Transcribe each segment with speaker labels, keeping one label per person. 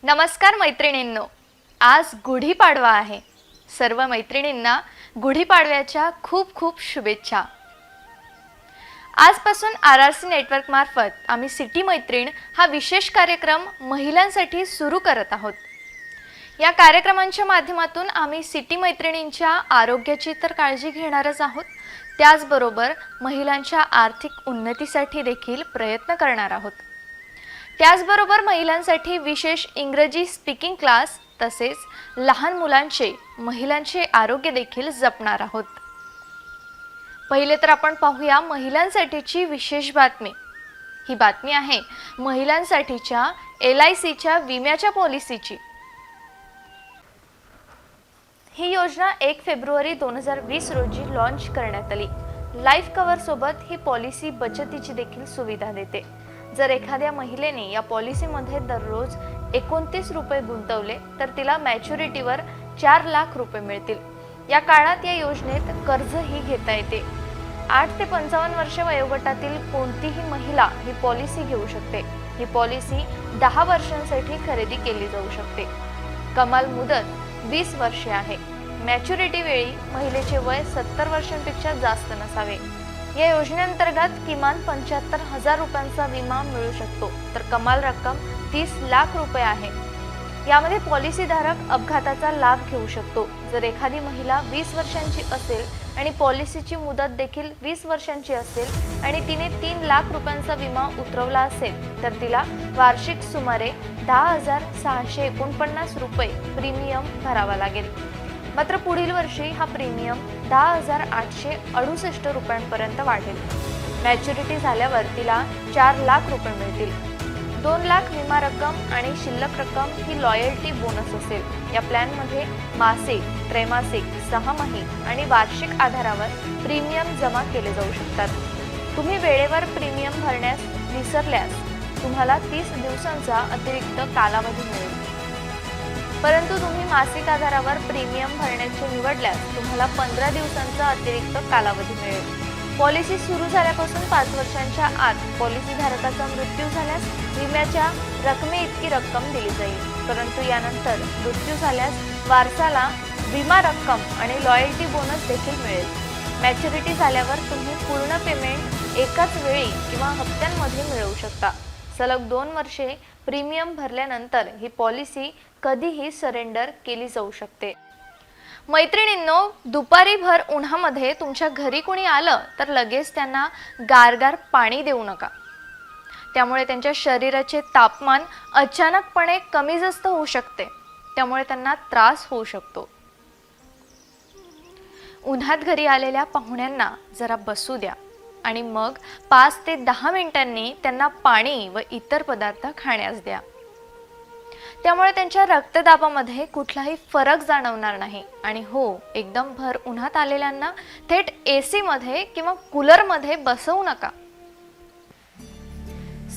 Speaker 1: नमस्कार मैत्रिणींनो, आज गुढीपाडवा आहे। सर्व मैत्रिणींना गुढीपाडव्याच्या खूप खूप शुभेच्छा। आजपासून RRC नेटवर्क मार्फत आम्ही सिटी मैत्रीण हा विशेष कार्यक्रम महिलांसाठी सुरू करत आहोत। या कार्यक्रमांच्या माध्यमातून आम्ही सिटी मैत्रिणींच्या आरोग्याची तर काळजी घेणारच आहोत, त्याचबरोबर महिलांच्या आर्थिक उन्नतीसाठी देखील प्रयत्न करणार आहोत। त्याचबरोबर महिलांसाठी विशेष इंग्रजी स्पीकिंग क्लास तसेच लहान मुलांचे महिलांचे आरोग्य देखील जपणार आहोत। पहिले तर आपण पाहूया महिलांसाठीची विशेष बातमी। ही बातमी आहे महिलांसाठीच्या LICच्या विम्याच्या पॉलिसीची। ही योजना 1 फेब्रुवारी 2020 रोजी लॉन्च करण्यात आली। लाईफ कव्हर सोबत ही पॉलिसी बचतीची देखील सुविधा देते। जर एखाद्या महिलेने या पॉलिसीमध्ये दररोज 29 रुपये गुंतवले तर तिला मॅच्युरिटीवर 4 लाख रुपये मिळतील। या काळात या योजनेत कर्जही घेता येते। 8 ते 55 वर्ष वयोगटातील कोणतीही महिला ही पॉलिसी घेऊ शकते। ही पॉलिसी 10 वर्षांसाठी खरेदी केली जाऊ शकते। कमाल मुदत 20 वर्षे आहे। मॅच्युरिटी वेळी महिलेचे वय 70 वर्षांपेक्षा जास्त नसावे। या योजनेअंतर्गत किमान 75,000 रुपयांचा विमा मिळू शकतो, तर कमाल रक्कम 30 लाख रुपये आहे। यामध्ये पॉलिसीधारक अपघाताचा लाभ घेऊ शकतो। जर एखादी महिला 20 वर्षांची असेल आणि पॉलिसीची मुदत देखील 20 वर्षांची असेल आणि तिने 3 लाख रुपयांचा विमा उतरवला असेल तर तिला वार्षिक सुमारे 10,649 रुपये प्रीमियम भरावा लागेल। मात्र पुढील वर्षी हा प्रीमियम 10,868 रुपयांपर्यंत वाढेल। मॅच्युरिटी झाल्यावर तिला 4 लाख रुपये मिळतील। 2 लाख विमा रक्कम आणि शिल्लक रक्कम ही लॉयल्टी बोनस असेल। या प्लॅनमध्ये मासिक, त्रैमासिक, 6माही आणि वार्षिक आधारावर प्रीमियम जमा केले जाऊ शकतात। तुम्ही वेळेवर प्रीमियम भरण्यास विसरल्यास तुम्हाला 30 दिवसांचा अतिरिक्त कालावधी मिळेल। परंतु तुम्ही मासिक आधारावर प्रीमियम भरण्याचे निवडल्यास तुम्हाला 15 दिवसांचा अतिरिक्त कालावधी मिळेल। पॉलिसी सुरू झाल्यापासून 5 वर्षांच्या आत पॉलिसी धारकाचा मृत्यू झाल्यास विम्याच्या रकमेइतकी रक्कम दिली जाईल। परंतु यानंतर मृत्यू झाल्यास वारसाला विमा रक्कम आणि लॉयल्टी बोनस देखील मिळेल। मॅच्युरिटी झाल्यावर तुम्ही पूर्ण पेमेंट एकाच वेळी किंवा हप्त्यांमध्ये मिळवू शकता। सलग 2 वर्षे प्रीमियम भरल्यानंतर ही पॉलिसी कधीही सरेंडर केली जाऊ शकते। मैत्रिणींनो, दुपारी भर उन्हामध्ये तुमच्या घरी कोणी आलं तर लगेच त्यांना गारगार पाणी देऊ नका। त्यामुळे त्यांच्या शरीराचे तापमान अचानकपणे कमी जास्त होऊ शकते, त्यामुळे त्यांना त्रास होऊ शकतो। उन्हात घरी आलेल्या पाहुण्यांना जरा बसू द्या आणि मग 5 ते 10 मिनिटांनी त्यांना पाणी व इतर पदार्थ खाण्यास द्या। त्यामुळे त्यांच्या रक्तदाबामध्ये कुठलाही फरक जाणवणार नाही। आणि हो, एकदम भर उन्हात आलेल्यांना थेट AC मध्ये किंवा कूलर मध्ये बसवू नका।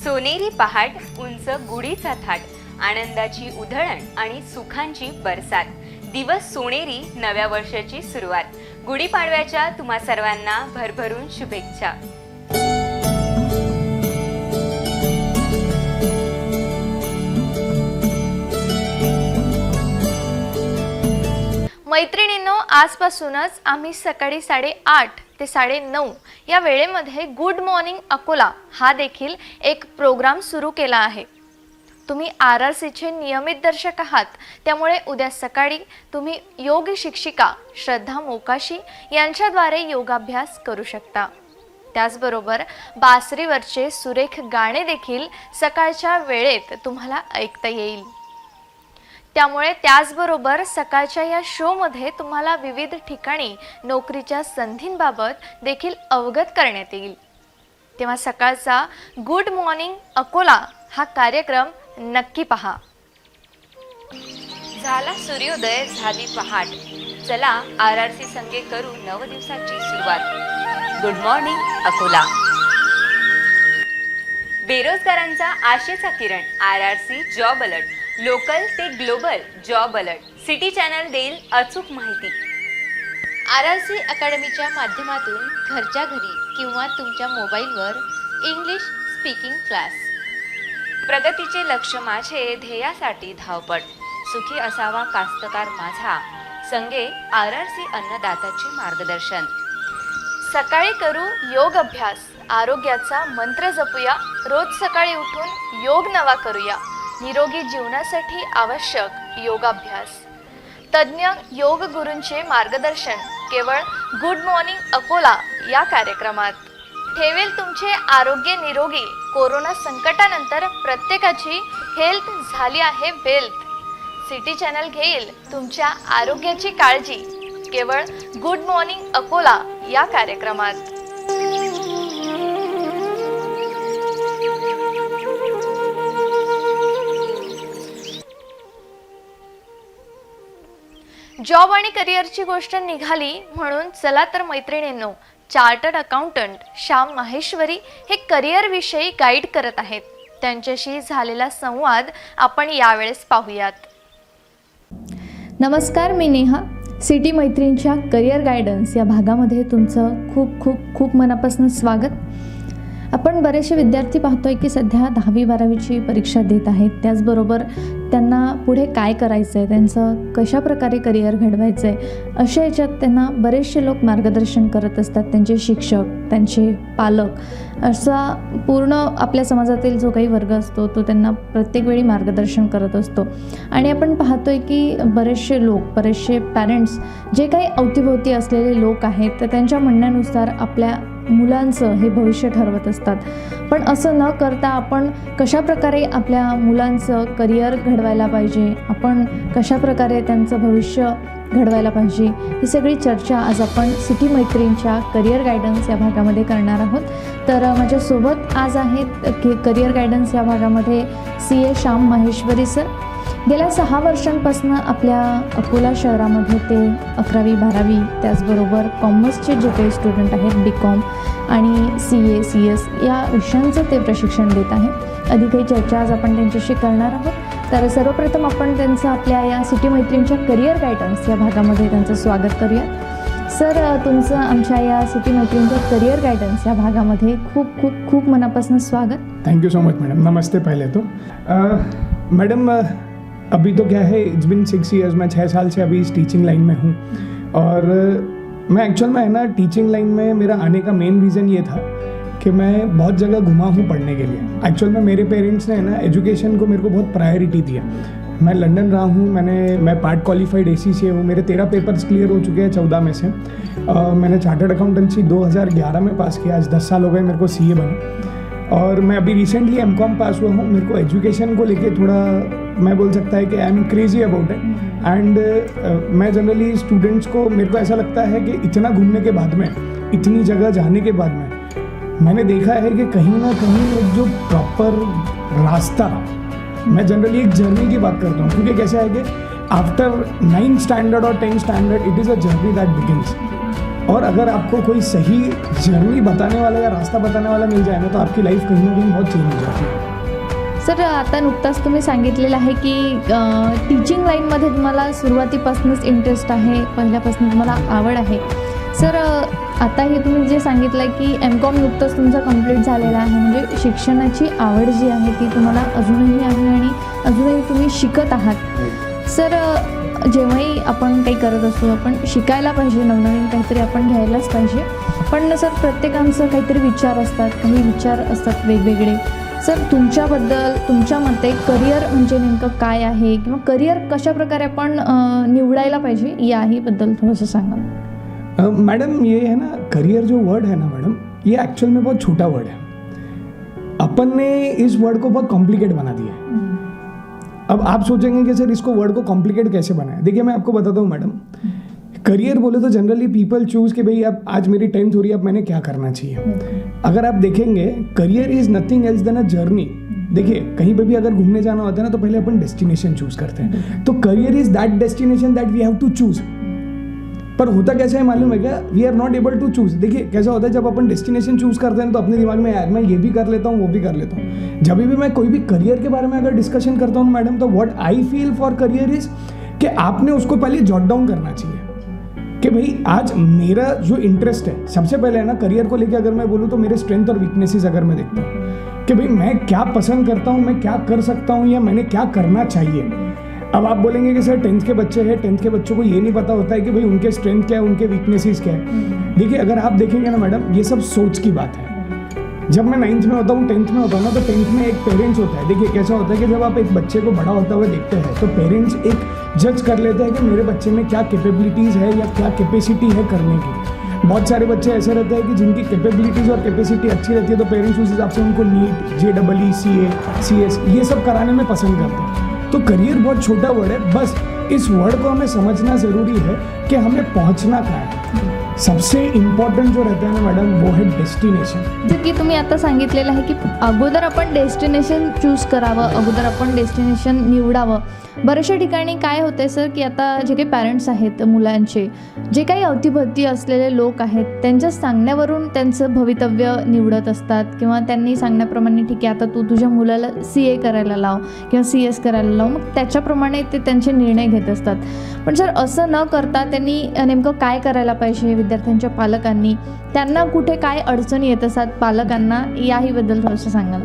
Speaker 2: सोनेरी पहाट, उंच गुढीचा थाट, आनंदाची उधळण आणि सुखांची बरसात, दिवस सोनेरी, नव्या वर्षाची सुरुवात। गुढीपाडव्याच्या तुम्हा सर्वांना भरभरून शुभेच्छा।
Speaker 1: मैत्रिणींनो, आजपासूनच आम्ही सकाळी 8:30 ते 9:30 या वेळेमध्ये गुड मॉर्निंग अकोला हा देखील एक प्रोग्राम सुरू केला आहे। तुम्ही RRCचे नियमित दर्शक आहात, त्यामुळे उद्या सकाळी तुम्ही योग शिक्षिका श्रद्धा मोकाशी यांच्याद्वारे योगाभ्यास करू शकता। त्याचबरोबर बासरीवरचे सुरेख गाणे देखील सकाळच्या वेळेत तुम्हाला ऐकता येईल। त्यामुळे त्याचबरोबर सकाळच्या या शो मध्ये तुम्हाला विविध ठिकाणी नोकरीच्या संधींबाबत देखील अवगत करण्यात येईल। तेव्हा सकाळचा गुड मॉर्निंग अकोला हा कार्यक्रम नक्की पहा।
Speaker 2: झाला सूर्योदय, झाली पहाट, चला RRC संगे करू नव दिवसाची सुरुवात। Good morning Akola. बेरोजगारांचा आशेचा किरण, RRC जॉब अलर्ट, लोकल ते global job alert. City channel देईल अचूक माहिती।
Speaker 1: RRC अकॅडमीच्या माध्यमातून घरच्या घरी किंवा तुमच्या मोबाईलवर इंग्लिश स्पीकिंग क्लास।
Speaker 2: प्रगतीचे लक्ष्य माझे, ध्येयासाठी धावपळ. सुखी असावा कास्तकार माझा, संगे RRC अन्नदात्याचे मार्गदर्शन.
Speaker 1: सकाळी करू योग अभ्यास, आरोग्याचा मंत्र जपूया. रोज सकाळी उठून योग नवा करूया. निरोगी जीवनासाठी आवश्यक योगाभ्यास. तज्ज्ञ योग गुरूंचे मार्गदर्शन केवळ गुड मॉर्निंग अकोला या कार्यक्रमात. ठेवेल तुमचे आरोग्य निरोगी. कोरोना संकटानंतर प्रत्येकाची हेल्थ झाली आहे वेल्थ. सिटी चॅनल घेईल तुमच्या आरोग्याची काळजी केवळ गुड मॉर्निंग अकोला या कार्यक्रमात. जॉब आणि करिअरची गोष्ट निघाली म्हणून चला तर मैत्रिणींनो, चार्टर्ड अकाउंटंट श्याम माहेश्वरी हे करिअर विषयी गाईड करत आहेत. त्यांच्याशी झालेला संवाद आपण यावेळेस पाहूयात.
Speaker 3: नमस्कार, मी नेहा. सिटी मैत्रीणच्या करिअर गायडन्स या भागामध्ये तुमचं खूप खूप खूप मनापासून स्वागत. आपण बरेचसे विद्यार्थी पाहतोय की सध्या 10वी-12वीची परीक्षा देत आहेत. त्याचबरोबर त्यांना पुढे काय करायचं आहे, त्यांचं कशाप्रकारे करिअर घडवायचं आहे, अशा याच्यात त्यांना बरेचसे लोक मार्गदर्शन करत असतात. त्यांचे शिक्षक, त्यांचे पालक, असा पूर्ण आपल्या समाजातील जो काही वर्ग असतो तो त्यांना प्रत्येक वेळी मार्गदर्शन करत असतो. आणि आपण पाहतोय की बरेचसे पॅरेंट्स जे काही अवतीभोवती असलेले लोक आहेत तर त्यांच्या म्हणण्यानुसार आपल्या मुलांचं हे भविष्य ठरवत असतात. पण असं न करता आपण कशाप्रकारे आपल्या मुलांचं करिअर घडवायला पाहिजे, आपण कशाप्रकारे त्यांचं भविष्य घडवायला पाहिजे, ही सगळी चर्चा आज आपण सिटी मैत्रीणच्या करिअर गायडन्स या भागामध्ये करणार आहोत. तर माझ्यासोबत आज आहेत करिअर गायडन्स या भागामध्ये CA श्याम माहेश्वरी सर. गेल्या 6 वर्षांपासून आपल्या अकोला शहरामध्ये ते 11वी-12वी त्याचबरोबर कॉमर्सचे जे काही स्टुडंट आहेत, BCom आणि CA CS या विषयांचं ते प्रशिक्षण देत आहे. अधिक काही चर्चा आज आपण त्यांच्याशी करणार आहोत. तर सर्वप्रथम आपण त्यांचं आपल्या या सिटी मैत्रीणच्या करिअर गायडन्स या भागामध्ये त्यांचं स्वागत करूया. सर, तुमचं आमच्या या सिटी मैत्रीणच्या करिअर गायडन्स या भागामध्ये खूप खूप खूप मनापासून स्वागत.
Speaker 4: Thank you so much madam. नमस्ते. पहले तो मैडम अभी तो क्या है, इट्स बिन 6 years, मैं 6 साल से अभी इस टीचिंग लाइन में हूँ. और मैं एक्चुअल में है ना टीचिंग लाइन में मेरा आने का मेन रीज़न ये था कि मैं बहुत जगह घुमा हूँ पढ़ने के लिए. एक्चुअल में मेरे पेरेंट्स ने है ना एजुकेशन को मेरे को बहुत प्रायोरिटी दिया. मैं लंदन रहा हूँ, मैं पार्ट क्वालिफाइड ACCA हूँ. मेरे 13 पेपर्स क्लियर हो चुके हैं 14 में से. मैंने चार्टर्ड अकाउंटेंसी 2011 में पास किया. आज 10 साल हो गए मेरे को CA बना. और मैं अभी रिसेंटली MCOM पास हुआ हूँ. मेरे को एजुकेशन को लेके थोड़ा मैं बोल सकता है कि I am crazy about it. End मैं जनरली स्टूडेंट्स को, मेरे को ऐसा लगता है कि इतना घूमने के बाद में, इतनी जगह जाने के बाद में मैंने देखा है कि कहीं ना कहीं एक जो प्रॉपर रास्ता, मैं जनरली एक जर्नी की बात करता हूँ. क्योंकि कैसा है कि आफ्टर 9th स्टैंडर्ड और 10th standard it is a journey that begins. और अगर आपको कोई सही जर्नी बताने वाला या रास्ता बताने वाला मिल जाए ना तो आपकी लाइफ कहीं ना कहीं बहुत चेंज हो जाती है.
Speaker 3: सर, आता नुकताच तुम्ही सांगितलेलं आहे की टीचिंग लाईनमध्ये तुम्हाला सुरुवातीपासूनच इंटरेस्ट आहे, पहिल्यापासून तुम्हाला आवड आहे. सर, आता हे तुम्ही जे सांगितलं की MCOM नुकतंच तुमचं कंप्लीट झालेलं आहे, म्हणजे शिक्षणाची आवड जी आहे ती तुम्हाला अजूनही आहे आणि अजूनही तुम्ही शिकत आहात. सर, जेव्हाही आपण काही करत असतो आपण शिकायला पाहिजे, नवनवीन काहीतरी आपण घ्यायलाच पाहिजे. पण सर, प्रत्येकांचं काहीतरी विचार असतात, काही विचार असतात वेगवेगळे. सर, तुमच्याबद्दल, तुमच्या मते करिअर म्हणजे नेमकं काय आहे किंवा करिअर कशाप्रकारे आपण निवडायला पाहिजे याहीबद्दल थोडंसं सांगा.
Speaker 4: मैडम, ये है ना करियर जो वर्ड है ना मैडम, ये एक्चुअल में बहुत छोटा वर्ड है. अपन ने इस वर्ड को बहुत कॉम्प्लिकेट बना दिया है. अब आप सोचेंगे कि सर इसको वर्ड को कॉम्प्लिकेट कैसे बनाए. देखिए, मैं आपको बताता हूँ मैडम, करियर बोले तो जनरली पीपल चूज कि भाई अब आज मेरी 10th हो रही है, अब मैंने क्या करना चाहिए. अगर आप देखेंगे, career is nothing else than a journey. देखिए, कहीं पे भी अगर घूमने जाना होता है ना तो पहले अपन डेस्टिनेशन चूज करते हैं. तो career is that destination that we have to choose. पर होता कैसा है मालूम है क्या, we are not able to choose. देखिए कैसा होता है, जब अपन डेस्टिनेशन चूज करते हैं तो अपने दिमाग में यार मैं ये भी कर लेता हूँ, वो भी कर लेता हूँ. जब भी मैं कोई भी करियर के बारे में अगर डिस्कशन करता हूँ मैडम, तो what I feel for career is कि आपने उसको पहले जॉट डाउन करना चाहिए कि भाई आज मेरा जो इंटरेस्ट है, सबसे पहले है ना करियर को लेकर अगर मैं बोलूँ तो मेरे स्ट्रेंथ और वीकनेसेस अगर मैं देखता हूँ कि भाई मैं क्या पसंद करता हूँ, मैं क्या कर सकता हूँ, या मैंने क्या करना चाहिए। अब आप बोलेंगे कि सर 10th के बच्चे हैं, 10th के बच्चों को ये नहीं पता होता है कि भाई उनके स्ट्रेंथ क्या है, उनके वीकनेसेस क्या है। देखिए अगर आप देखेंगे ना मैडम, ये सब सोच की बात है। जब मैं 9th में होता हूँ, 10th में होता हूँ ना, तो 10th में एक पेरेंट्स होता है। देखिए कैसा होता है कि जब आप एक बच्चे को बड़ा होता हुआ देखते हैं तो पेरेंट्स एक जज कर लेते हैं कि मेरे बच्चे में क्या कैपेबिलिटीज़ है या क्या कैपेसिटी है करने की। बहुत सारे बच्चे ऐसे रहते हैं कि जिनकी कैपेबिलिटीज़ और कैपेसिटी अच्छी रहती है, तो पेरेंट्स उस हिसाब से उनको नीट, JEE, CA, CS ये सब कराने में पसंद करते हैं। तो करियर बहुत छोटा वर्ड है, बस इस वर्ड को हमें समझना ज़रूरी है कि हमें पहुंचना कहाँ है। सबसे इम्पॉर्टंट जो रहता है ना मॅडम, वो है डेस्टिनेशन।
Speaker 3: जसं की तुम्ही आता सांगितलेलं आहे की अगोदर आपण डेस्टिनेशन चूज करावं, अगोदर आपण डेस्टिनेशन निवडावं। बऱ्याचशा ठिकाणी काय होते सर की आता जे काही पॅरेंट्स आहेत मुलांचे, जे काही अवतीभवती असलेले लोक आहेत, त्यांच्या सांगण्यावरून त्यांचं भवितव्य निवडत असतात किंवा त्यांनी सांगण्याप्रमाणे ठीक आहे आता तू तुझ्या मुलाला CA करायला लाव किंवा CS करायला लाव, मग त्याच्याप्रमाणे ते त्यांचे निर्णय घेत असतात। पण सर असं न करता त्यांनी नेमकं काय करायला पाहिजे, विद्यार्थ्यांच्या पालकांनी त्यांना कुठे काय अडचणी येत असतात पालकांना, याहीबद्दल थोडंसं सांगाल।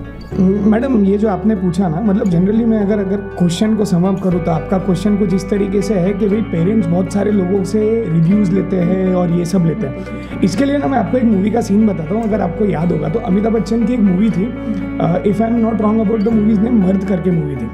Speaker 4: मैडम ये जो आपने पूछा ना, मतलब जनरली मैं अगर क्वेश्चन को सम अप करूँ तो आपका क्वेश्चन कुछ इस तरीके से है कि भाई पेरेंट्स बहुत सारे लोगों से रिव्यूज़ लेते हैं और ये सब लेते हैं। इसके लिए ना मैं आपको एक मूवी का सीन बताता हूँ, अगर आपको याद होगा तो अमिताभ बच्चन की एक मूवी थी, if I am not wrong about the movies name, मर्द करके मूवी थी।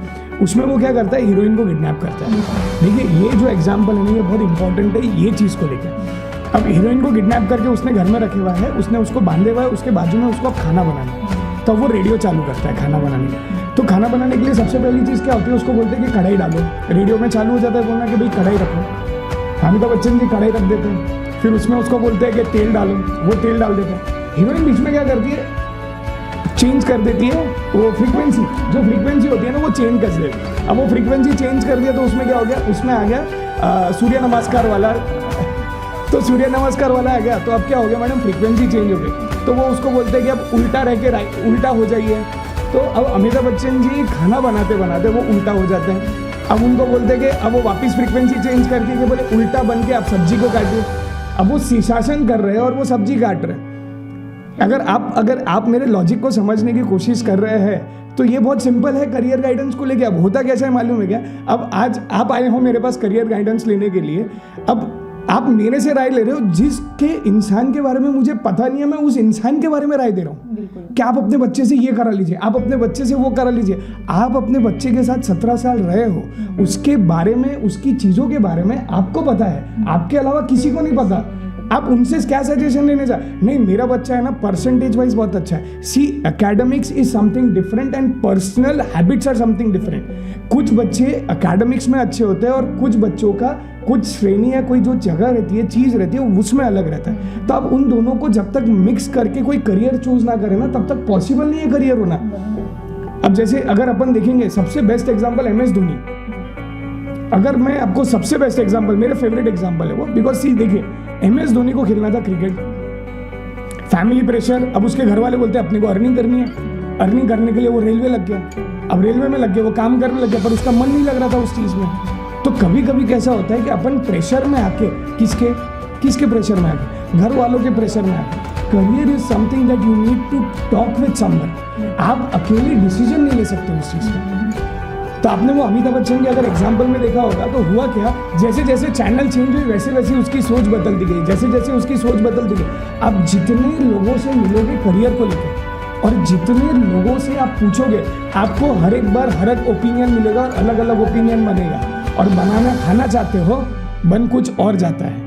Speaker 4: उसमें वो क्या करता है, हीरोइन को किडनैप करता है। देखिए ये जो एग्जाम्पल है ना, ये बहुत इंपॉर्टेंट है ये चीज़ को लेकर। अब हीरोइन को किडनैप करके उसने घर में रखे हुआ है, उसने उसको बांधे हुआ है, उसके बाजू में उसको खाना बनाना है। तो वो रेडियो चालू करता है खाना बनाने के। तो खाना बनाने के लिए सबसे पहली चीज़ क्या होती है, उसको बोलते हैं कि कढ़ाई डालो। रेडियो में चालू हो जाता है बोलना कि भाई कढ़ाई रखो। अमिताभ बच्चन जी कढ़ाई रख देते हैं, फिर उसमें उसको बोलते हैं कि तेल डालो, वो तेल डाल देते हैं। हीरोइन बीच में क्या करती है, चेंज कर देती है वो फ्रीक्वेंसी, जो फ्रीक्वेंसी होती है ना वो चेंज कर देती है। अब वो फ्रीक्वेंसी चेंज कर दिया तो उसमें क्या हो गया, उसमें आ गया सूर्य नमस्कार वाला। तो सूर्य नमस्कार वाला आ गया, तो अब क्या हो गया मैडम, फ्रीक्वेंसी चेंज हो गई। तो वो उसको बोलते हैं कि अब उल्टा रह के उल्टा हो जाइए। तो अब अमिताभ बच्चन जी खाना बनाते बनाते वो उल्टा हो जाते हैं। अब उनको बोलते हैं कि अब वो वापस फ्रीक्वेंसी चेंज करके कि बोले उल्टा बन के आप सब्जी को काटिए। अब वो शीर्षासन कर रहे हैं और वो सब्जी काट रहे हैं। अगर आप मेरे लॉजिक को समझने की कोशिश कर रहे हैं तो ये बहुत सिंपल है करियर गाइडेंस को लेके। अब होता कैसा है मालूम है क्या, अब आज आप आए हो मेरे पास करियर गाइडेंस लेने के लिए। अब आप मेरे से राय ले रहे हो, जिसके इंसान के बारे में मुझे पता नहीं है, मैं उस इंसान के बारे में राय दे रहा हूँ कि आप अपने बच्चे से ये करा लीजिए, आप अपने बच्चे से वो करा लीजिए। आप अपने बच्चे के साथ 17 साल रहे हो, उसके बारे में, उसकी चीज़ों के बारे में आपको पता है, आपके अलावा किसी को नहीं पता। आप उनसे क्या सजेशन लेने जा, नहीं मेरा बच्चा है ना परसेंटेज वाइज बहुत अच्छा है। See academics is something different and personal habits are something different. कुछ बच्चे एकेडमिक्स में अच्छे होते हैं और कुछ बच्चों का कुछ श्रेणी है, कोई जो जगह रहती है, चीज़ रहती है, उसमें अलग रहता है। तो आप उन दोनों को जब तक मिक्स करके कोई करियर चूज ना करें ना, तब तक पॉसिबल नहीं है करियर होना। अब जैसे अगर अपन देखेंगे सबसे बेस्ट एग्जाम्पल MS धोनी। अगर मैं आपको सबसे बेस्ट एग्जाम्पल, मेरे फेवरेट एग्जाम्पल है वो, बिकॉज सी देखिए MS धोनी को खेलना था क्रिकेट, फैमिली प्रेशर। अब उसके घर वाले बोलते हैं अपने को अर्निंग करनी है, अर्निंग करने के लिए वो रेलवे लग गया। अब रेलवे में लग गया, वो काम करने लग गया, पर उसका मन नहीं लग रहा था उस चीज़ में। तो कभी कभी कैसा होता है कि अपन प्रेशर में आके, किसके प्रेशर में आके, घर वालों के प्रेशर में आके। Career is something that you need to talk with someone. आप अकेले डिसीजन नहीं ले सकते उस चीज़ का। तो आपने वो अमिताभ बच्चन के अगर एग्जाम्पल में देखा होगा तो हुआ क्या, जैसे जैसे चैनल चेंज हुई वैसे वैसे उसकी सोच बदलती गई, जैसे जैसे उसकी सोच बदलती गई। आप जितने लोगों से मिलोगे करियर को लेकर और जितने लोगों से आप पूछोगे, आपको हर एक बार हर एक ओपिनियन मिलेगा और अलग अलग ओपिनियन बनेगा। और बनाना खाना चाहते हो, बन कुछ और जाता है।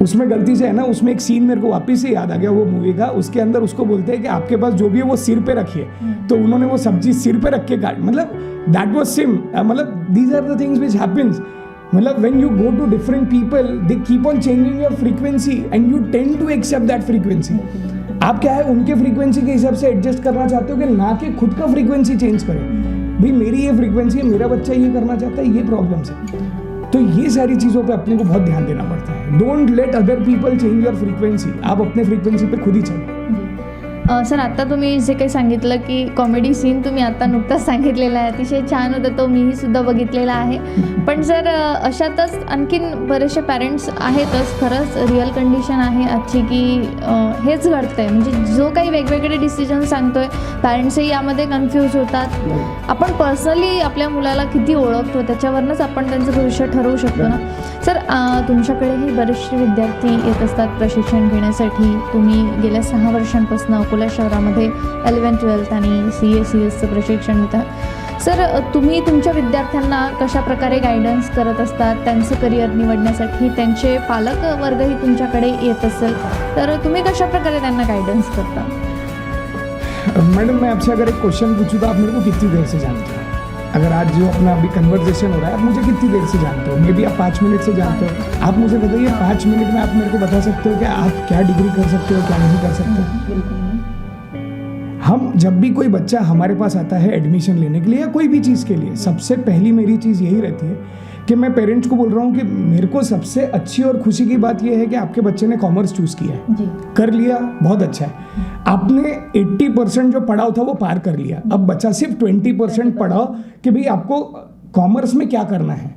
Speaker 4: उसमें गलती से है ना, उसमें एक सीन मेरे को वापस से याद आ गया वो मूवी का। उसके अंदर उसको बोलते हैं कि आपके पास जो भी है वो सिर पे रखिए, तो उन्होंने वो सब्जी सिर पे रख के काट, मतलब दैट वाज सिम, मतलब these are the things which happens. मतलब when you go to different people, they keep on changing your frequency and you tend to accept that frequency. आप क्या है, उनके फ्रीक्वेंसी के हिसाब से एडजस्ट करना चाहते हो कि ना कि खुद का फ्रीक्वेंसी चेंज करें। भाई मेरी ये फ्रीक्वेंसी है, मेरा बच्चा ये करना चाहता है, ये प्रॉब्लम्स है। तो ये सारी चीज़ों पे अपने को बहुत ध्यान देना पड़ता है। Don't let other people change your frequency, आप अपने फ्रीक्वेंसी पे खुद ही चलो।
Speaker 3: सर आता तुम्ही जे काही सांगितलं की कॉमेडी सीन तुम्ही आता नुकताच सांगितलेला आहे, अतिशय छान होता तो, मीही सुद्धा बघितलेला आहे. पण सर अशातच आणखीन बरेचसे पॅरेंट्स आहेतच, खरंच रिअल कंडिशन आहे आजची की हेच घडतं आहे. म्हणजे जो काही वेगवेगळे डिसिजन सांगतोय पॅरेंट्सही यामध्ये कन्फ्यूज होतात. आपण पर्सनली आपल्या मुलाला किती ओळखतो त्याच्यावरनंच आपण त्यांचं भविष्य ठरवू शकतो ना. सर तुमच्याकडेही बरेचसे विद्यार्थी येत असतात प्रशिक्षण घेण्यासाठी. तुम्ही गेल्या 6 वर्षांपासून अकोला शहरामध्ये 11th-12th आणि CA-CS प्रशिक्षण देता. सर तुम्ही तुमच्या विद्यार्थ्यांना कशाप्रकारे गायडन्स करत असतात त्यांचं करिअर निवडण्यासाठी? त्यांचे पालक वर्गही तुमच्याकडे येत असेल तर तुम्ही कशाप्रकारे त्यांना गायडन्स करता?
Speaker 4: मैडम मैं आपसे अगर एक क्वेश्चन पूछूँ तो आप मेरे को कितनी देर से जानते हो? अगर आज जो अपना अभी कन्वर्सेशन हो रहा है आप मुझे कितनी देर से जानते हो? मे बी आप 5 मिनट से जानते हो. आप मुझे बताइए 5 मिनट में आप मेरे को बता सकते हो कि आप क्या डिग्री कर सकते हो, क्या नहीं कर सकते? हम जब भी कोई बच्चा हमारे पास आता है एडमिशन लेने के लिए या कोई भी चीज़ के लिए, सबसे पहली मेरी चीज़ यही रहती है कि मैं पेरेंट्स को बोल रहा हूँ कि मेरे को सबसे अच्छी और खुशी की बात यह है कि आपके बच्चे ने कॉमर्स चूज़ किया है
Speaker 3: जी.
Speaker 4: कर लिया, बहुत अच्छा है. आपने 80% जो पढ़ाओ था वो पार कर लिया. अब बच्चा सिर्फ 20% पढ़ाओ कि भाई आपको कॉमर्स में क्या करना है.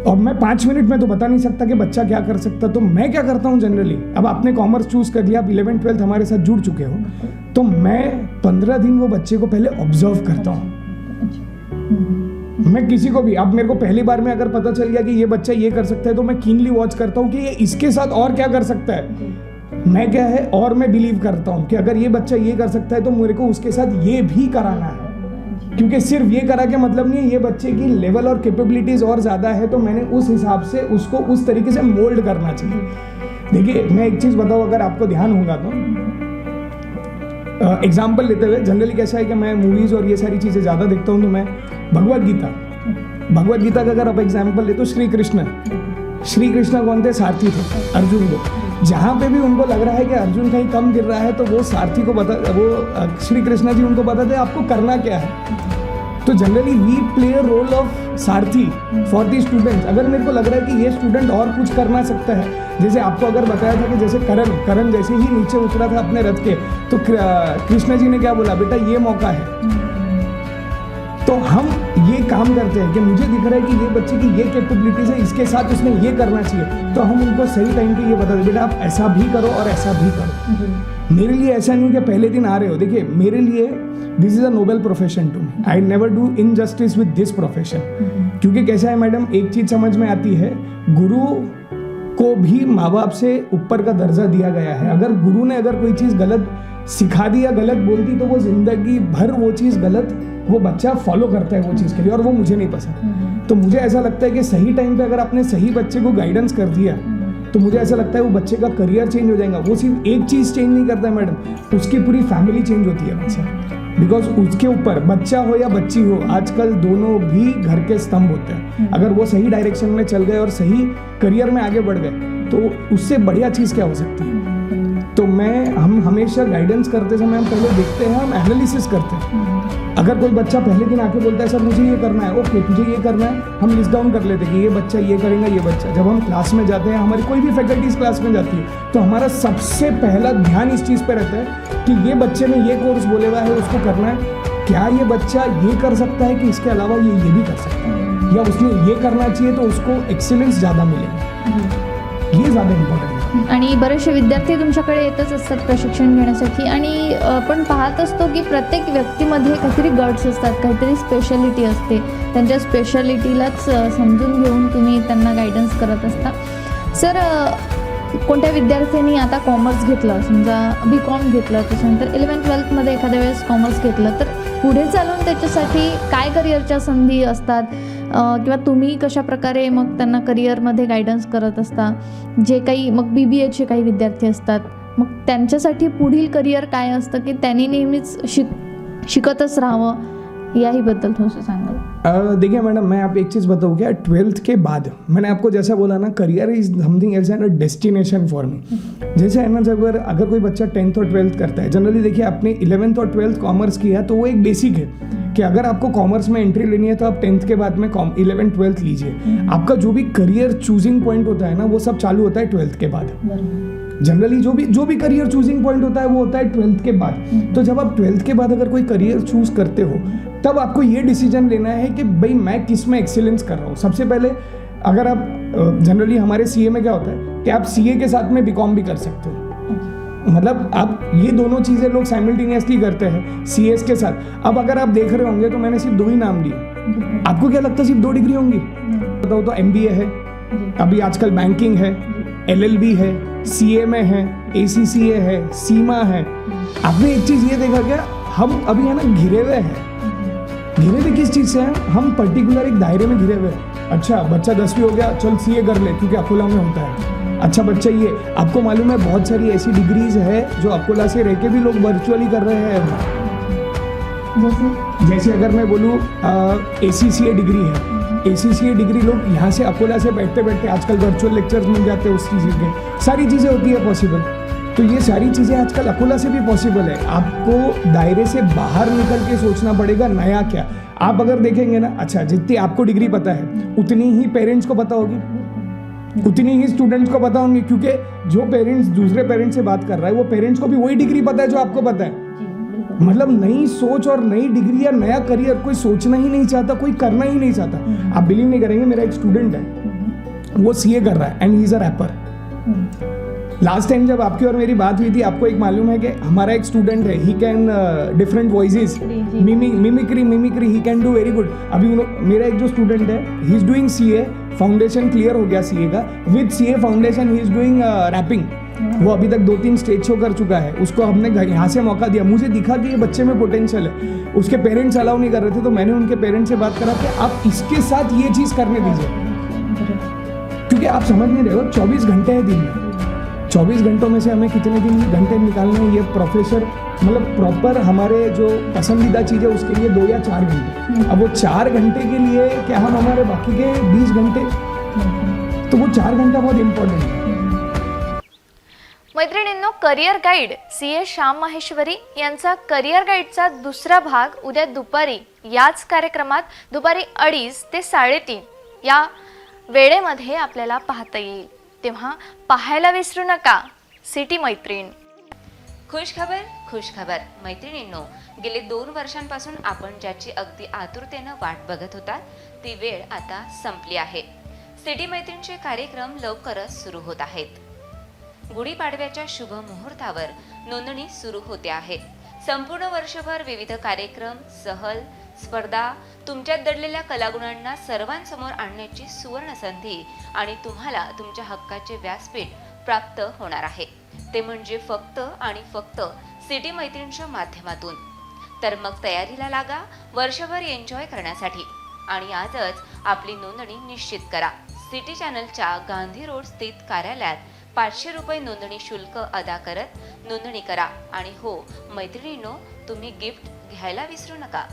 Speaker 4: और मैं 5 मिनट में तो बता नहीं सकता कि बच्चा क्या कर सकता. तो मैं क्या करता हूँ जनरली, अब आपने कॉमर्स चूज कर लिया, आप 11th-12th हमारे साथ जुड़ चुके हो, तो मैं 15 दिन वो बच्चे को पहले ऑब्जर्व करता हूँ. मैं किसी को भी, अब मेरे को पहली बार में अगर पता चल गया कि ये बच्चा ये कर सकता है तो मैं कीनली वॉच करता हूँ कि ये इसके साथ और क्या कर सकता है. मैं क्या है और मैं बिलीव करता हूँ कि अगर ये बच्चा ये कर सकता है तो मेरे को उसके साथ ये भी कराना है. क्योंकि सिर्फ ये करा के मतलब नहीं है, ये बच्चे की लेवल और कैपेबिलिटीज और ज़्यादा है तो मैंने उस हिसाब से उसको उस तरीके से मोल्ड करना चाहिए. देखिए मैं एक चीज़ बताऊँ, अगर आपको ध्यान होगा तो एग्जाम्पल लेते हुए, जनरली कैसा है कि मैं मूवीज़ और ये सारी चीज़ें ज़्यादा देखता हूँ, तो मैं भगवद गीता का अगर आप एग्जाम्पल ले तो श्री कृष्ण कौन थे? सारथी थे अर्जुन को. जहाँ पे भी उनको लग रहा है कि अर्जुन कहीं कम गिर रहा है तो वो सारथी को श्री कृष्ण जी उनको बताते आपको करना क्या है. तो generally we play role of sarathi for the students. अगर मेरे को लग रहा है कि ये स्टूडेंट और कुछ करना सकता है, जैसे आपको अगर बताया था कि जैसे करण जैसे ही नीचे उतरा था अपने रथ के, तो कृष्ण जी ने क्या बोला, बेटा ये मौका है. तो हम ये काम करते हैं कि मुझे दिख रहा है कि ये बच्चे की ये कैपेबिलिटीज है, इसके साथ उसने ये करना चाहिए, तो हम उनको सही टाइम पे ये बता दें, बेटा आप ऐसा भी करो और ऐसा भी करो. मेरे लिए ऐसा नहीं कि पहले दिन आ रहे हो. देखिए मेरे लिए this is a noble profession to me. I never do injustice with this profession. क्योंकि कैसा है मैडम, एक चीज समझ में आती है, गुरु को भी माँ बाप से ऊपर का दर्जा दिया गया है. अगर गुरु ने अगर कोई चीज़ गलत सिखा दी या गलत बोल दी तो वो जिंदगी भर वो चीज़ गलत वो बच्चा फॉलो करता है वो चीज़ के लिए, और वो मुझे नहीं पसंद. तो मुझे ऐसा लगता है कि सही टाइम पे अगर आपने सही बच्चे को गाइडेंस कर दिया तो मुझे ऐसा लगता है वो बच्चे का करियर चेंज हो जाएगा. वो सिर्फ एक चीज़ चेंज नहीं करता है मैडम, उसकी पूरी फैमिली चेंज होती है बच्चा. बिकॉज उसके ऊपर बच्चा हो या बच्ची हो, आजकल दोनों भी घर के स्तंभ होते हैं. अगर वो सही डायरेक्शन में चल गए और सही करियर में आगे बढ़ गए तो उससे बढ़िया चीज़ क्या हो सकती है. तो हम हमेशा गाइडेंस करते समय हम पहले देखते हैं, हम एनालिसिस करते हैं. अगर कोई बच्चा पहले दिन आके बोलता है सर मुझे ये करना है, ओके तुझे ये करना है, हम लिस्ट डाउन कर लेते हैं कि ये बच्चा ये करेगा, ये बच्चा. जब हम क्लास में जाते हैं, हमारी कोई भी फैकल्टीज क्लास में जाती है, तो हमारा सबसे पहला ध्यान इस चीज़ पे रहता है कि ये बच्चे ने ये कोर्स बोले हुआ है, उसको करना है, क्या ये बच्चा ये कर सकता है कि इसके अलावा ये भी कर सकता है, या उसने ये करना चाहिए तो उसको एक्सिलेंस ज़्यादा मिलेगा. ये ज़्यादा इम्पॉर्टेंट है.
Speaker 3: आणि बरेचसे विद्यार्थी तुमच्याकडे येतच असतात प्रशिक्षण घेण्यासाठी, आणि आपण पाहत असतो की प्रत्येक व्यक्तीमध्ये काहीतरी गट्स असतात, काहीतरी स्पेशालिटी असते. त्यांच्या स्पेशालिटीलाच समजून घेऊन तुम्ही त्यांना गायडन्स करत असता. सर कोणत्या विद्यार्थ्यांनी आता कॉमर्स घेतलं, समजा BCom घेतलं, त्याच्यानंतर 11th-12thमध्ये एखाद्या वेळेस कॉमर्स घेतलं, तर पुढे चालून त्याच्यासाठी काय करिअरच्या संधी असतात, किंवा तुम्ही कशाप्रकारे मग त्यांना करिअरमध्ये गायडन्स करत असता. जे काही मग BBAचे काही विद्यार्थी असतात, मग त्यांच्यासाठी पुढील करिअर काय असतं की त्यांनी नेहमीच शिकतच राहावं, याही बद्दल थोडंसं सांगाल.
Speaker 4: देखिए मैडम मैं आप एक चीज़ बताऊँ क्या, 12th के बाद मैंने आपको जैसा बोला ना, career is something as an a destination for me. जैसे है ना, जब अगर कोई बच्चा 10th और 12th करता है, जनरली देखिए आपने 11th और 12th कॉमर्स किया तो वो एक बेसिक है. कि अगर आपको कॉमर्स में एंट्री लेनी है तो आप 10th के बाद में 11th 12th लीजिए। आपका जो भी करियर चूजिंग पॉइंट होता है ना, वो सब चालू होता है 12th के बाद। जनरली जो भी करियर चूजिंग पॉइंट होता है वो होता है 12th के बाद। तो जब आप 12th के बाद अगर कोई करियर चूज करते हो, तब आपको ये डिसीजन लेना है कि भाई मैं किस में एक्सीलेंस कर रहा हूँ। सबसे पहले अगर आप जनरली हमारे सीए में क्या होता है कि आप सीए के साथ में बीकॉम भी कर सकते हो, मतलब आप ये दोनों चीज़ें लोग साइमल्टेनियसली करते हैं सीएस के साथ। अब अगर आप देख रहे होंगे तो मैंने सिर्फ 2 ही नाम लिए। आपको क्या लगता है सिर्फ 2 डिग्री होंगी? बताओ तो एमबीए है, अभी आजकल बैंकिंग है, एलएलबी है, सीए में है, एसीसीए है, सीमा है। आपने एक चीज़ ये देखा क्या, हम अभी है ना घिरे हुए हैं। घिरे हुए किस चीज़ से हैं? हम पर्टिकुलर एक दायरे में घिरे हुए हैं। अच्छा बच्चा 10वीं हो गया, चल सीए कर ले क्योंकि अकोला में होता है। अच्छा बच्चा ये, आपको मालूम है बहुत सारी ऐसी डिग्रीज है जो अकोला से रह के भी लोग वर्चुअली कर रहे हैं। जैसे अगर मैं बोलूँ एसीसीए डिग्री है, एसीसीए डिग्री लोग यहाँ से अकोला से बैठते बैठते आजकल वर्चुअल लेक्चर्स मिल जाते हैं, उस चीज़ के सारी चीज़ें होती है पॉसिबल। तो ये सारी चीज़ें आजकल अकोला से भी पॉसिबल है। आपको दायरे से बाहर निकल के सोचना पड़ेगा नया क्या। आप अगर देखेंगे ना, अच्छा जितनी आपको डिग्री पता है उतनी ही पेरेंट्स को पता होगी, उतनी ही स्टूडेंट्स को पता होंगे, क्योंकि जो पेरेंट्स दूसरे पेरेंट्स से बात कर रहा है वो पेरेंट्स को भी वही डिग्री पता है जो आपको पता है। मतलब नई सोच और नई डिग्री या नया करियर कोई सोचना ही नहीं चाहता, कोई करना ही नहीं चाहता। आप बिलीव नहीं करेंगे, मेरा एक स्टूडेंट है, वो सीए कर रहा है and he is a rapper. Last time जब आपकी और मेरी बात हुई थी, आपको एक मालूम है कि हमारा एक स्टूडेंट है, he can different voices, mimicry he can do very good. अभी मेरा एक जो स्टूडेंट है, he is doing CA, foundation clear हो गया सीए का, with CA foundation he is doing rapping. वो अभी तक 2-3 स्टेज शो कर चुका है। उसको हमने यहाँ से मौका दिया, मुझे दिखा कि ये बच्चे में पोटेंशियल है। उसके पेरेंट्स अलाउ नहीं कर रहे थे, तो मैंने उनके पेरेंट्स से बात करा कि आप इसके साथ ये चीज़ करने दीजिए, क्योंकि आप समझ नहीं रहे हो 24 घंटे है दिन में। 24 घंटों में से हमें कितने घंटे निकालने हैं, ये प्रोफेसर मतलब प्रॉपर हमारे जो पसंदीदा चीज़ है उसके लिए 2 या 4 घंटे। अब वो 4 घंटे के लिए क्या हम हमारे बाकी के 20 घंटे, तो वो 4 घंटा बहुत इम्पोर्टेंट है।
Speaker 1: मैत्रिणींनो, career guide CA Shyam Maheshwari यांचा करिअर गाईडचा दुसरा भाग उद्या दुपारी याच कार्यक्रमात दुपारी 2:30 ते 3:30 या वेळेमध्ये आपल्याला पाहता येईल, तेव्हा पाहायला विसरू नका सिटी मैत्रीण।
Speaker 2: खुश खबर मैत्रिणींनो, गेले 2 वर्षांपासून आपण ज्याची अगदी आतुरतेनं वाट बघत होता ती वेळ आता संपली आहे। सिटी मैत्रीणचे कार्यक्रम लवकरच सुरू होत आहेत। गुढीपाडव्याच्या शुभ मुहूर्तावर नोंदणी सुरू होते आहे। संपूर्ण वर्षभर विविध कार्यक्रम, सहल, स्पर्धा, तुमच्यात दडलेल्या कलागुणांना सर्वांसमोर आणण्याची सुवर्ण संधी आणि तुम्हाला तुमच्या हक्काचे व्यासपीठ प्राप्त होणार आहे, ते म्हणजे फक्त आणि फक्त सिटी मैत्रीणच्या माध्यमातून। तर मग तयारीला लागा वर्षभर एन्जॉय करण्यासाठी आणि आजच आपली नोंदणी निश्चित करा। सिटी चॅनलच्या गांधी रोड स्थित कार्यालयात 500 रुपये नोंदणी शुल्क अदा करत नोंदणी करा। आणि हो मैत्रिणींनो, तुम्ही गिफ्ट घ्यायला विसरू नका।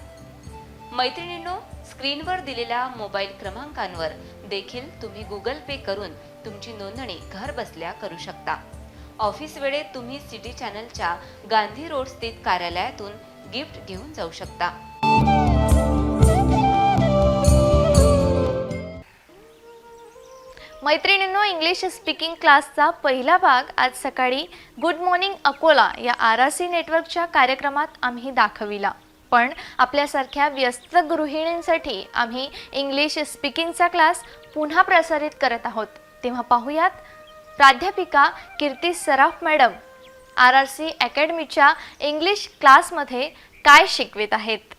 Speaker 2: मैत्रिणींनो, स्क्रीनवर दिलेल्या मोबाईल क्रमांकांवर देखील तुम्ही गुगल पे करून तुमची नोंदणी घर बसल्या करू शकता। ऑफिस वेळेत तुम्ही सिटी चॅनलच्या गांधी रोड स्थित कार्यालयातून गिफ्ट घेऊन जाऊ शकता।
Speaker 1: मैत्रिणींनो, इंग्लिश स्पीकिंग क्लासचा पहिला भाग आज सकाळी गुड मॉर्निंग अकोला या आरआरसी नेटवर्कच्या कार्यक्रमात आम्ही दाखविला, पण आपल्यासारख्या व्यस्त गृहिणींसाठी आम्ही इंग्लिश स्पीकिंगचा क्लास पुन्हा प्रसारित करत आहोत। तेव्हा पाहूयात प्राध्यापिका कीर्ती सराफ मॅडम आरआरसी अकॅडमीच्या इंग्लिश क्लासमध्ये काय शिकवित आहेत।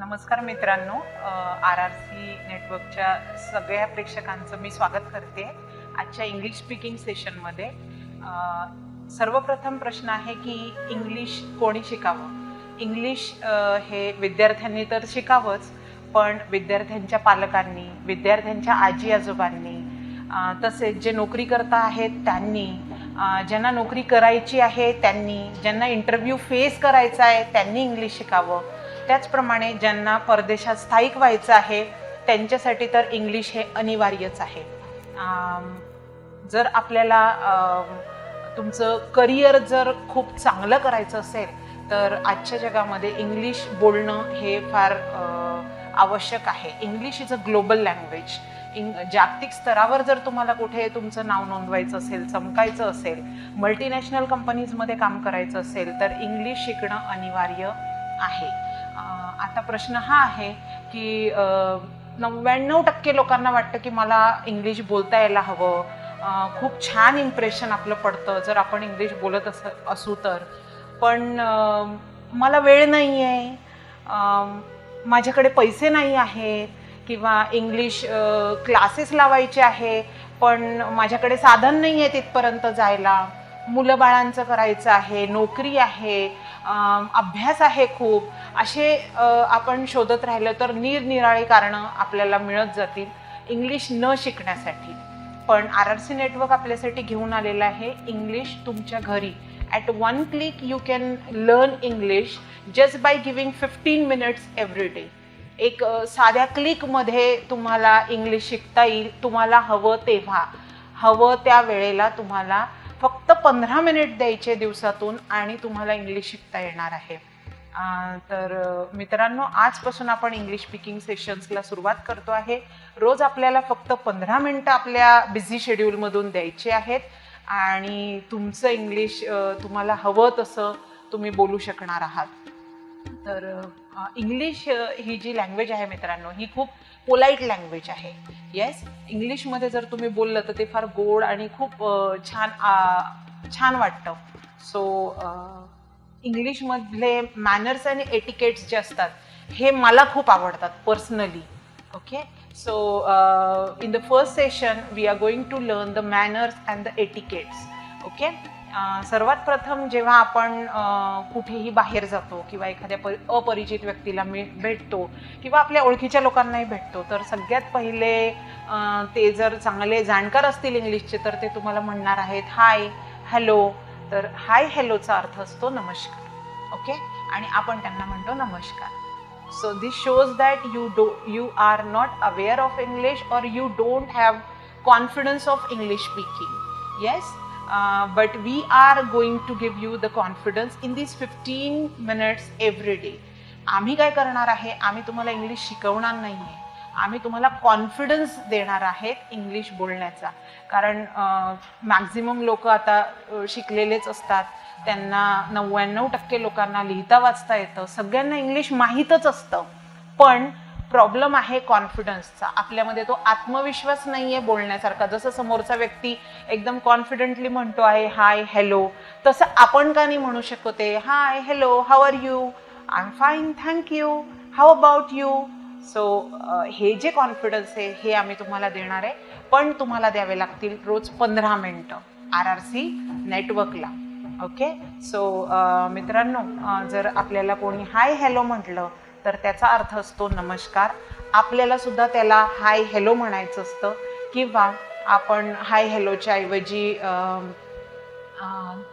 Speaker 5: नमस्कार मित्रांनो, आरआरसी नेटवर्कच्या सगळ्या प्रेक्षकांचं मी स्वागत करते आजच्या इंग्लिश स्पीकिंग सेशनमध्ये। सर्वप्रथम प्रश्न आहे की इंग्लिश कोणी शिकावं। इंग्लिश हे विद्यार्थ्यांनी तर शिकावंच, पण विद्यार्थ्यांच्या पालकांनी, विद्यार्थ्यांच्या आजी आजोबांनी, तसेच जे नोकरी करता आहेत त्यांनी, ज्यांना नोकरी करायची आहे त्यांनी, ज्यांना इंटरव्ह्यू फेस करायचा आहे त्यांनी इंग्लिश शिकावं। त्याचप्रमाणे ज्यांना परदेशात स्थायिक व्हायचं आहे त्यांच्यासाठी तर इंग्लिश हे अनिवार्यच आहे। जर आपल्याला तुमचं करिअर जर खूप चांगलं करायचं असेल तर आजच्या जगामध्ये इंग्लिश बोलणं हे फार आवश्यक आहे. English is a global language. जागतिक स्तरावर जर तुम्हाला कुठे तुमचं नाव नोंदवायचं असेल, चमकायचं असेल, मल्टीनॅशनल कंपनीजमध्ये काम करायचं असेल तर इंग्लिश शिकणं अनिवार्य आहे. आता प्रश्न हा आहे की 99% लोकांना वाटतं की मला इंग्लिश बोलता यायला हवं, खूप छान इम्प्रेशन आपलं पडतं जर आपण इंग्लिश बोलत असू तर. पण मला वेळ नाही आहे, माझ्याकडे पैसे नाही आहेत, किंवा इंग्लिश क्लासेस लावायचे आहे पण माझ्याकडे साधन नाही आहे तिथपर्यंत जायला, मुलं बाळांचं करायचं आहे, नोकरी आहे, अभ्यास आहे खूप, असे आपण शोधत राहिलं तर निरनिराळी कारणं आपल्याला मिळत जातील इंग्लिश न शिकण्यासाठी. पण RRC नेटवर्क आपल्यासाठी घेऊन आलेलं आहे इंग्लिश तुमच्या घरी. At 1 click you can learn English just by giving 15 minutes every day. एक साध्या क्लिकमध्ये तुम्हाला इंग्लिश शिकता येईल. तुम्हाला हवं तेव्हा, हवं त्या वेळेला तुम्हाला फक्त 15 मिनिट द्यायचे दिवसातून आणि तुम्हाला इंग्लिश शिकता येणार आहे. तर मित्रांनो, आजपासून आपण इंग्लिश स्पीकिंग सेशन्सला सुरुवात करतो आहे. रोज आपल्याला फक्त 15 मिनटं आपल्या बिझी शेड्यूलमधून द्यायचे आहेत आणि तुमचं इंग्लिश तुम्हाला हवं तसं तुम्ही बोलू शकणार आहात. तर इंग्लिश ही जी लँग्वेज आहे मित्रांनो, ही खूप पोलाईट लँग्वेज आहे. येस, इंग्लिशमध्ये जर तुम्ही बोललं तर ते फार गोड आणि खूप छान वाटतं. सो इंग्लिशमधले मॅनर्स आणि एटिकेट्स जे असतात हे मला खूप आवडतात personally. Okay, so in the first session we are going to learn the manners and the etiquettes. Okay, सर्वात प्रथम जेव्हा आपण कुठेही बाहेर जातो किंवा एखाद्या अपरिचित व्यक्तीला भेटतो किंवा आपल्या ओळखीच्या लोकांनाही भेटतो तर सगळ्यात पहिले ते जर चांगले जाणकार असतील इंग्लिशचे तर ते तुम्हाला म्हणणार आहेत हाय हॅलो. तर हाय हॅलोचा अर्थ असतो नमस्कार. ओके, आणि आपण त्यांना म्हणतो नमस्कार. So this shows that you are not aware of English और you don't have confidence of English speaking. Yes, but we are going to give you the confidence in these 15 minutes every day. आम्ही काय करणार आहे, आम्ही तुम्हाला English शिकवणार नाही आहे, आम्ही तुम्हाला कॉन्फिडन्स देणार आहेत इंग्लिश बोलण्याचा. कारण मॅक्झिमम लोक आता शिकलेलेच असतात, त्यांना 99% लोकांना लिहिता वाचता येतं, सगळ्यांना इंग्लिश माहीतच असतं. पण प्रॉब्लेम आहे कॉन्फिडन्सचा. आपल्यामध्ये तो आत्मविश्वास नाही आहे बोलण्यासारखा. जसं समोरचा व्यक्ती एकदम कॉन्फिडेंटली म्हणतो आहे हाय हॅलो, तसं आपण का नाही म्हणू शकते hi hello, how are you, I am fine thank you, how about you. So हे जे कॉन्फिडन्स आहे हे आम्ही तुम्हाला देणार आहे, पण तुम्हाला द्यावे लागतील रोज 15 मिनटं RRC नेटवर्कला. ओके, सो मित्रांनो, जर आपल्याला कोणी हाय हॅलो म्हटलं तर त्याचा अर्थ असतो नमस्कार. आपल्याला सुद्धा त्याला हाय हॅलो म्हणायचं असतं, किंवा आपण हाय हॅलोच्या ऐवजी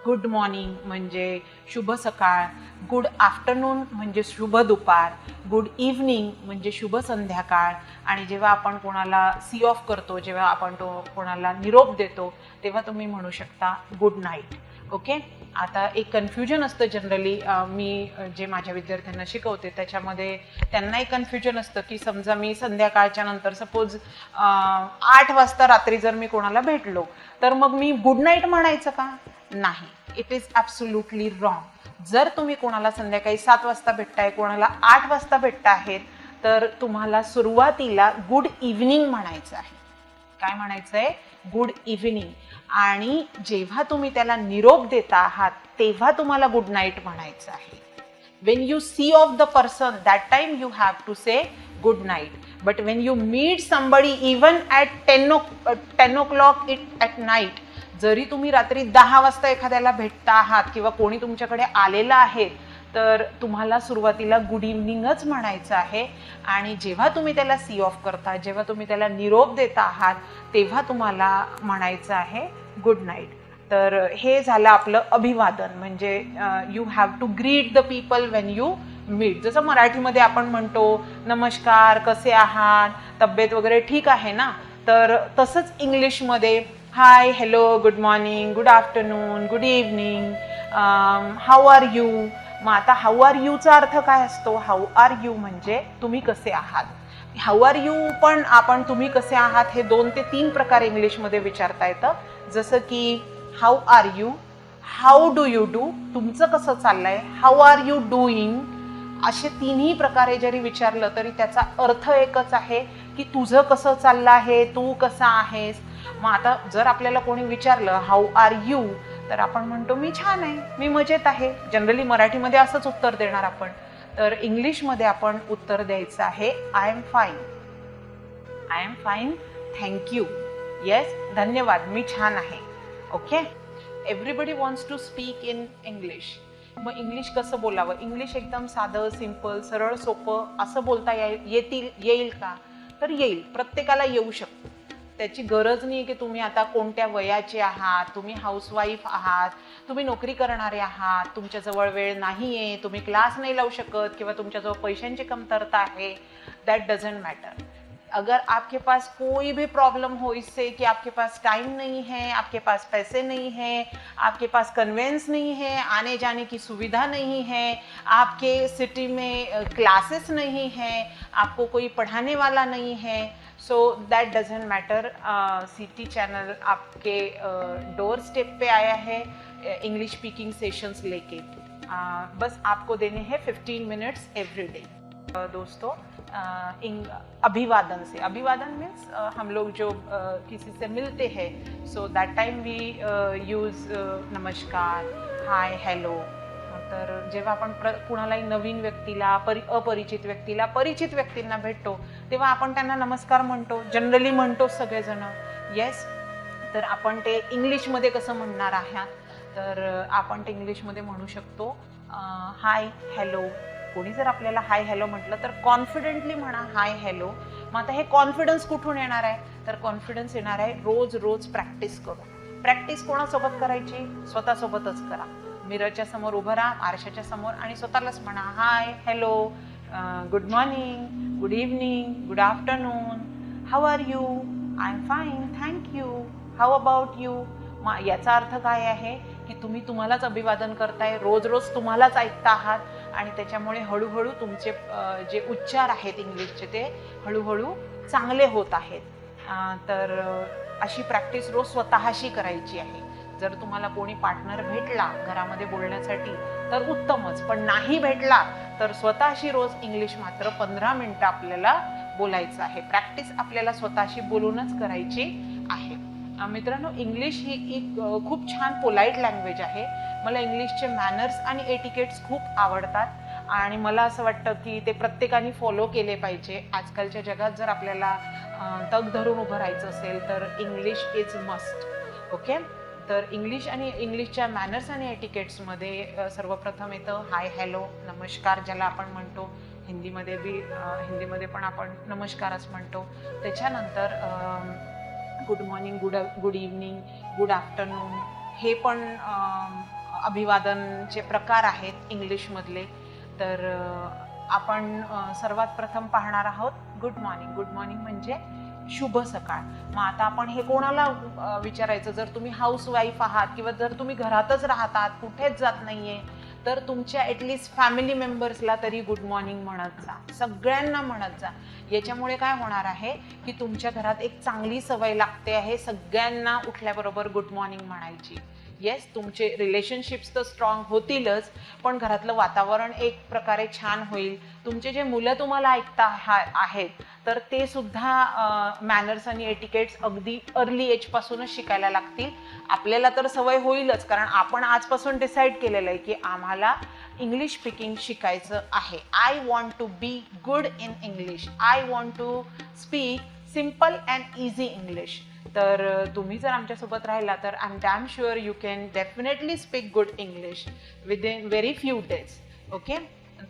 Speaker 5: गुड मॉर्निंग म्हणजे शुभ सकाळ, गुड आफ्टरनून म्हणजे शुभ दुपार, गुड इव्हनिंग म्हणजे शुभ संध्याकाळ. आणि जेव्हा आपण कोणाला सी ऑफ करतो, जेव्हा आपण कोणाला निरोप देतो तेव्हा तुम्ही म्हणू शकता गुड नाईट. ओके, आता एक कन्फ्युजन असतं जनरली, मी जे माझ्या विद्यार्थ्यांना शिकवते त्याच्यामध्ये त्यांना एक कन्फ्युजन असतं की समजा मी संध्याकाळच्या नंतर सपोज 8 वाजता रात्री जर मी कोणाला भेटलो तर मग मी गुड नाईट म्हणायचं का? नाही, इट इज ॲब्सोल्युटली रॉंग. जर तुम्ही कोणाला संध्याकाळी 7 वाजता भेटताय, कोणाला 8 वाजता भेटता आहेत तर तुम्हाला सुरुवातीला गुड इव्हनिंग म्हणायचं आहे. काय म्हणायचं आहे? Good evening. आणि जेव्हा तुम्ही त्याला निरोप देता आहात तेव्हा तुम्हाला गुड नाईट म्हणायचं आहे. When you see off the person that time you have to say good night. But when you meet somebody even at 10 o'clock at night, जरी तुम्ही रात्री 10 वाजता एखाद्याला भेटता आहात किंवा कोणी तुमच्याकडे आलेलं आहे तर तुम्हाला सुरुवातीला गुड इव्हनिंगच म्हणायचं आहे. आणि जेव्हा तुम्ही त्याला सी ऑफ करता, जेव्हा तुम्ही त्याला निरोप देता आहात तेव्हा तुम्हाला म्हणायचं आहे गुड नाईट. तर हे झालं आपलं अभिवादन, म्हणजे you have to greet the people when you meet. जसं मराठीमध्ये आपण म्हणतो नमस्कार, कसे आहात, तब्येत वगैरे ठीक आहे ना, तर तसंच इंग्लिशमध्ये hi, hello, good morning, good afternoon, good evening, how are you. मग आता हाऊ आर यूचा अर्थ काय असतो? हाऊ आर यू म्हणजे तुम्ही कसे आहात. हाऊ आर यू पण आपण तुम्ही कसे आहात हे 2 ते 3 प्रकार इंग्लिशमध्ये विचारता येतं. जसं की how are you, how do you do, तुमचं कसं चाललंय, हाऊ आर यू डुईंग. असे 3ही प्रकारे जरी विचारलं तरी त्याचा अर्थ एकच आहे की तुझं कसं चाललं आहे, तू कसा आहेस. मग आता जर आपल्याला कोणी विचारलं हाऊ आर यू तर आपण म्हणतो मी छान आहे, मी मजेत आहे. जनरली मराठीमध्ये असंच उत्तर देणार आपण. तर इंग्लिशमध्ये आपण उत्तर द्यायचं आहे I am fine. I am fine, thank you, yes, धन्यवाद, मी छान आहे. Okay. Everybody wants to speak in English. मग इंग्लिश कसं बोलावं? इंग्लिश एकदम साधं, सिंपल, सरळ, सोपं असं बोलता येईल का? तर येईल, प्रत्येकाला येऊ शकतं. त्याची गरज नाही की तुम्ही आता कोणत्या वयाचे आहात, तुम्ही हाऊसवाईफ आहात, तुम्ही नोकरी करणारे आहात, तुमच्याजवळ वेळ नाही आहे, तुम्ही क्लास नाही लावू शकत किंवा तुमच्याजवळ पैशांची कमतरता आहे. That doesn't matter. अगर आपके पास कोई भी प्रॉब्लम हो इससे कि आपके पास टाइम नहीं है, आपके पास पैसे नहीं है, आपके पास कन्वेंस नहीं है, आने जाने की सुविधा नहीं है, आपके सिटी में क्लासेस नहीं है, आपको कोई पढ़ाने वाला नहीं है, so that doesn't matter. City channel आपके डोर स्टेप पे आया है इंग्लिश स्पीकिंग सेशंस लेके. बस आपको देने हैं 15 मिनट्स एवरी डे. दोस्तों, अभिवादन से, अभिवादन मीन्स हम लोग जो किसी से मिलते हैं, so that time we use namaskar, hi, hello. तर जेव्हा आपण कुणालाही नवीन व्यक्तीला, अपरिचित व्यक्तीला, परिचित व्यक्तींना भेटतो तेव्हा आपण त्यांना नमस्कार म्हणतो, जनरली म्हणतो सगळेजण. येस. तर आपण ते इंग्लिशमध्ये कसं म्हणणार आहात? तर आपण ते इंग्लिशमध्ये म्हणू शकतो हाय, हॅलो. कोणी जर आपल्याला हाय हॅलो म्हटलं तर कॉन्फिडेंटली म्हणा हाय हॅलो. मग आता हे कॉन्फिडन्स कुठून येणार आहे? तर कॉन्फिडन्स येणार आहे रोज रोज प्रॅक्टिस करून. प्रॅक्टिस कोणासोबत करायची? स्वतःसोबतच करा. मिररच्या समोर उभं राहा, आरशाच्या समोर, आणि स्वतःलाच म्हणा hi, hello, good morning, good evening, good afternoon, how are you, I am fine, thank you, how about you. मग याचा अर्थ काय आहे की तुम्ही तुम्हालाच अभिवादन करताय, रोज रोज तुम्हालाच ऐकता आहात, आणि त्याच्यामुळे हळूहळू तुमचे जे उच्चार आहेत इंग्लिशचे ते हळूहळू चांगले होत आहेत. तर अशी प्रॅक्टिस रोज स्वतःशी करायची आहे. जर तुम्हाला कोणी पार्टनर भेटला घरामध्ये बोलण्यासाठी तर उत्तमच, पण नाही भेटला तर स्वतःशी रोज इंग्लिश मात्र 15 मिनिटं आपल्याला बोलायचं आहे. प्रॅक्टिस आपल्याला स्वतःशी बोलूनच करायची आहे. मित्रांनो, इंग्लिश ही एक खूप छान पोलाईट लँग्वेज आहे. मला इंग्लिशचे मॅनर्स आणि एटिकेट्स खूप आवडतात आणि मला असं वाटतं की ते प्रत्येकाने फॉलो केले पाहिजे. आजकालच्या जगात जर आपल्याला तग धरून उभं राहायचं असेल तर इंग्लिश इज मस्ट. ओके. तर इंग्लिश आणि इंग्लिशच्या मॅनर्स आणि एटिकेट्समध्ये सर्वप्रथम येतं हाय, हॅलो, नमस्कार ज्याला आपण म्हणतो. हिंदीमध्ये पण आपण नमस्कारच म्हणतो. त्याच्यानंतर good morning, good evening, good afternoon हे पण अभिवादनचे प्रकार आहेत इंग्लिशमधले. तर आपण सर्वात प्रथम पाहणार आहोत गुड मॉर्निंग. गुड मॉर्निंग म्हणजे शुभ सकाळ. मग आता आपण हे कोणाला विचारायचं? जर तुम्ही हाऊसवाईफ आहात किंवा जर तुम्ही घरातच राहतात, कुठेच जात नाहीये, तर तुमच्या ॲटलिस्ट फॅमिली मेंबर्सला तरी गुड मॉर्निंग म्हणत जा, सगळ्यांना म्हणत जा. याच्यामुळे काय होणार आहे की तुमच्या घरात एक चांगली सवय लागते आहे सगळ्यांना उठल्याबरोबर गुड मॉर्निंग म्हणायची. येस, तुमचे रिलेशनशिप्स तर स्ट्रॉंग होतीलच, पण घरातलं वातावरण एक प्रकारे छान होईल. तुमचे जे मुलं तुम्हाला ऐकता आहेत तर ते सुद्धा मॅनर्स आणि एटिकेट्स अगदी अर्ली एजपासूनच शिकायला लागतील. आपल्याला तर सवय होईलच, कारण आपण आजपासून डिसाईड केलेलं आहे की आम्हाला इंग्लिश स्पीकिंग शिकायचं आहे. I want to be good in English. I want to speak simple and easy English. तर तुम्ही जर आमच्यासोबत राहिला तर I am damn sure you can definitely speak good English within very few days. Okay.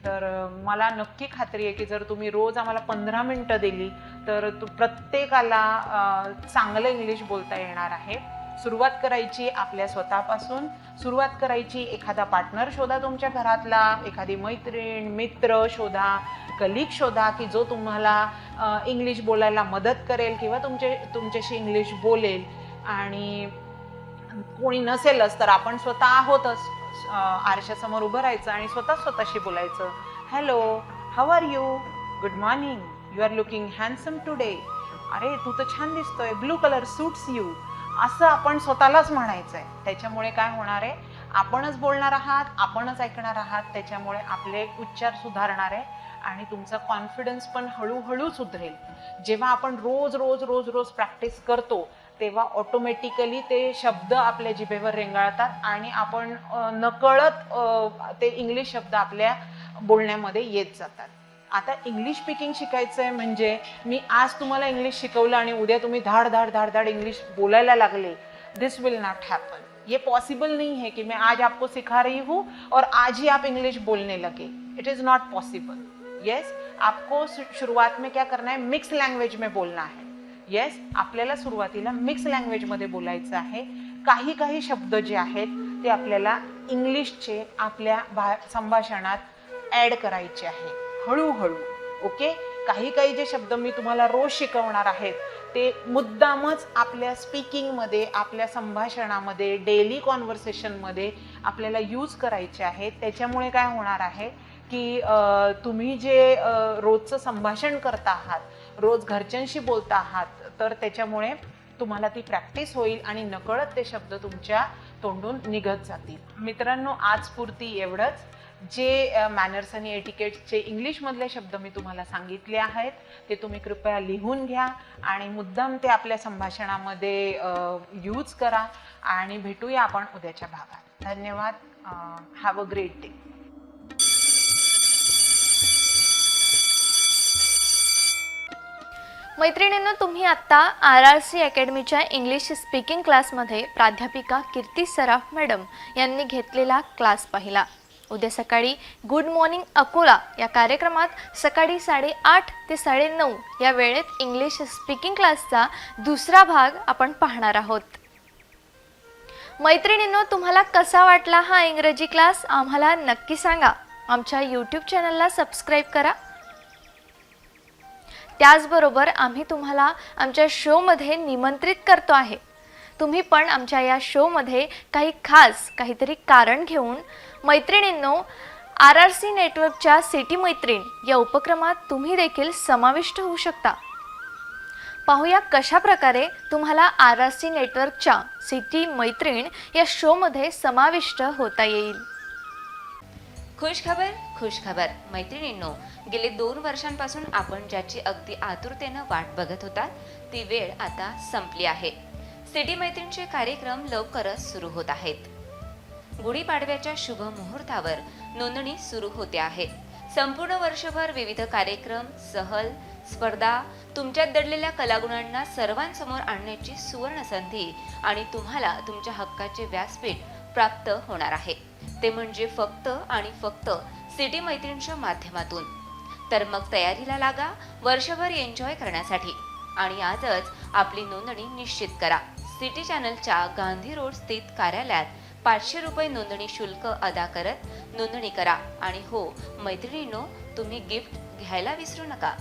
Speaker 5: तर मला नक्की खात्री आहे की जर तुम्ही रोज आम्हाला 15 मिनिटं दिली तर प्रत्येकाला चांगलं इंग्लिश बोलता येणार आहे. सुरुवात करायची आपल्या स्वतःपासून. सुरुवात करायची, एखादा पार्टनर शोधा तुमच्या घरातला, एखादी मैत्रीण, मित्र शोधा, कलिग शोधा की जो तुम्हाला इंग्लिश बोलायला मदत करेल किंवा तुमच्याशी इंग्लिश बोलेल. आणि कोणी नसेलच तर आपण स्वतः आहोतच. आरशासमोर उभं राहायचं आणि स्वतःशी बोलायचं. Hello, how are you, good morning, you are looking handsome today, अरे तू तर छान दिसतोय, ब्लू कलर सूट्स यू, असं आपण स्वतःलाच म्हणायचं आहे. त्याच्यामुळे काय होणार आहे, आपणच बोलणार आहात, आपणच ऐकणार आहात, त्याच्यामुळे आपले उच्चार सुधारणार आहे आणि तुमचा कॉन्फिडन्स पण हळूहळू सुधरेल. जेव्हा आपण रोज रोज रोज रोज प्रॅक्टिस करतो तेव्हा ऑटोमॅटिकली ते शब्द आपल्या जिभेवर रेंगाळतात आणि आपण नकळत ते इंग्लिश शब्द आपल्या बोलण्यामध्ये येत जातात. आता इंग्लिश स्पीकिंग शिकायचं आहे म्हणजे मी आज तुम्हाला इंग्लिश शिकवलं आणि उद्या तुम्ही धाड धाड धाड धाड इंग्लिश बोलायला लागले, दिस विल नॉट हैपन. ये पॉसिबल नहीं है कि मैं आज आपको सिखा रही हूँ और आज ही आप इंग्लिश बोलने लगे. It is not possible. Yes, आपको शुरुआत में क्या करना है, मिक्स लैंग्वेज में बोलना है. येस, आपल्याला सुरुवातीला मिक्स लँग्वेजमध्ये बोलायचं आहे. काही काही शब्द जे आहेत ते आपल्याला इंग्लिशचे आपल्या संभाषणात ॲड करायचे आहे हळूहळू. ओके, काही काही जे शब्द मी तुम्हाला रोज शिकवणार आहेत ते मुद्दामच आपल्या स्पीकिंगमध्ये, आपल्या संभाषणामध्ये, डेली कॉन्व्हर्सेशनमध्ये आपल्याला यूज करायचे आहेत. त्याच्यामुळे काय होणार आहे की तुम्ही जे रोजचं संभाषण करता आहात, रोज घरच्यांशी बोलता आहात, तर त्याच्यामुळे तुम्हाला ती प्रॅक्टिस होईल आणि नकळत ते शब्द तुमच्या तोंडून निघत जातील. मित्रांनो, आजपुरती एवढंच. जे मॅनर्स आणि एटिकेट्सचे इंग्लिशमधले शब्द मी तुम्हाला सांगितले आहेत ते तुम्ही कृपया लिहून घ्या आणि मुद्दाम ते आपल्या संभाषणामध्ये यूज करा आणि भेटूया आपण उद्याच्या भागात. धन्यवाद. Have a great day.
Speaker 1: मैत्रिणींनो, तुम्ही आत्ता RRC अकॅडमीच्या इंग्लिश स्पीकिंग क्लासमध्ये प्राध्यापिका कीर्ती सराफ मॅडम यांनी घेतलेला क्लास पाहिला. उद्या सकाळी गुड मॉर्निंग अकोला या कार्यक्रमात सकाळी 8:30 ते 9:30 या वेळेत इंग्लिश स्पीकिंग क्लासचा दुसरा भाग आपण पाहणार आहोत. मैत्रिणींनो, तुम्हाला कसा वाटला हा इंग्रजी क्लास आम्हाला नक्की सांगा. आमच्या यूट्यूब चॅनलला सबस्क्राईब करा. त्याचबरोबर आम्ही तुम्हाला आमच्या शोमध्ये निमंत्रित करतो आहे. तुम्ही पण आमच्या या शोमध्ये काही खास काहीतरी कारण घेऊन मैत्रिणींनो RRC नेटवर्कच्या सिटी मैत्रीण या उपक्रमात तुम्ही देखील समाविष्ट होऊ शकता. पाहूया कशा प्रकारे तुम्हाला RRC नेटवर्कच्या सिटी मैत्रीण या शोमध्ये समाविष्ट होता येईल.
Speaker 2: खुशखबर मैत्रिणींनो, गेले 2 वर्षांपासून आपण ज्याची अगदी आतुरतेनं वाट बघत होता ती वेळ आता संपली आहे. सिटी मैत्रीणचे कार्यक्रम लवकरच सुरू होत आहेत. गुढीपाडव्याच्या शुभ मुहूर्तावर नोंदणी सुरू होते आहे. संपूर्ण वर्षभर विविध कार्यक्रम, सहल, स्पर्धा, तुमच्यात दडलेल्या कलागुणांना सर्वांसमोर आणण्याची सुवर्ण संधी आणि तुम्हाला तुमच्या हक्काचे व्यासपीठ प्राप्त होणार आहे. ते म्हणजे फक्त आणि फक्त सिटी मैत्रीणच्या माध्यमातून. तर मग तयारीला लागा वर्षभर एन्जॉय करण्यासाठी आणि आजच आपली नोंदणी निश्चित करा. सिटी चॅनलच्या गांधी रोड स्थित कार्यालयात 500 रुपये नोंदणी शुल्क अदा करत नोंदणी करा. आणि हो मैत्रिणींनो, तुम्ही गिफ्ट घ्यायला विसरू नका.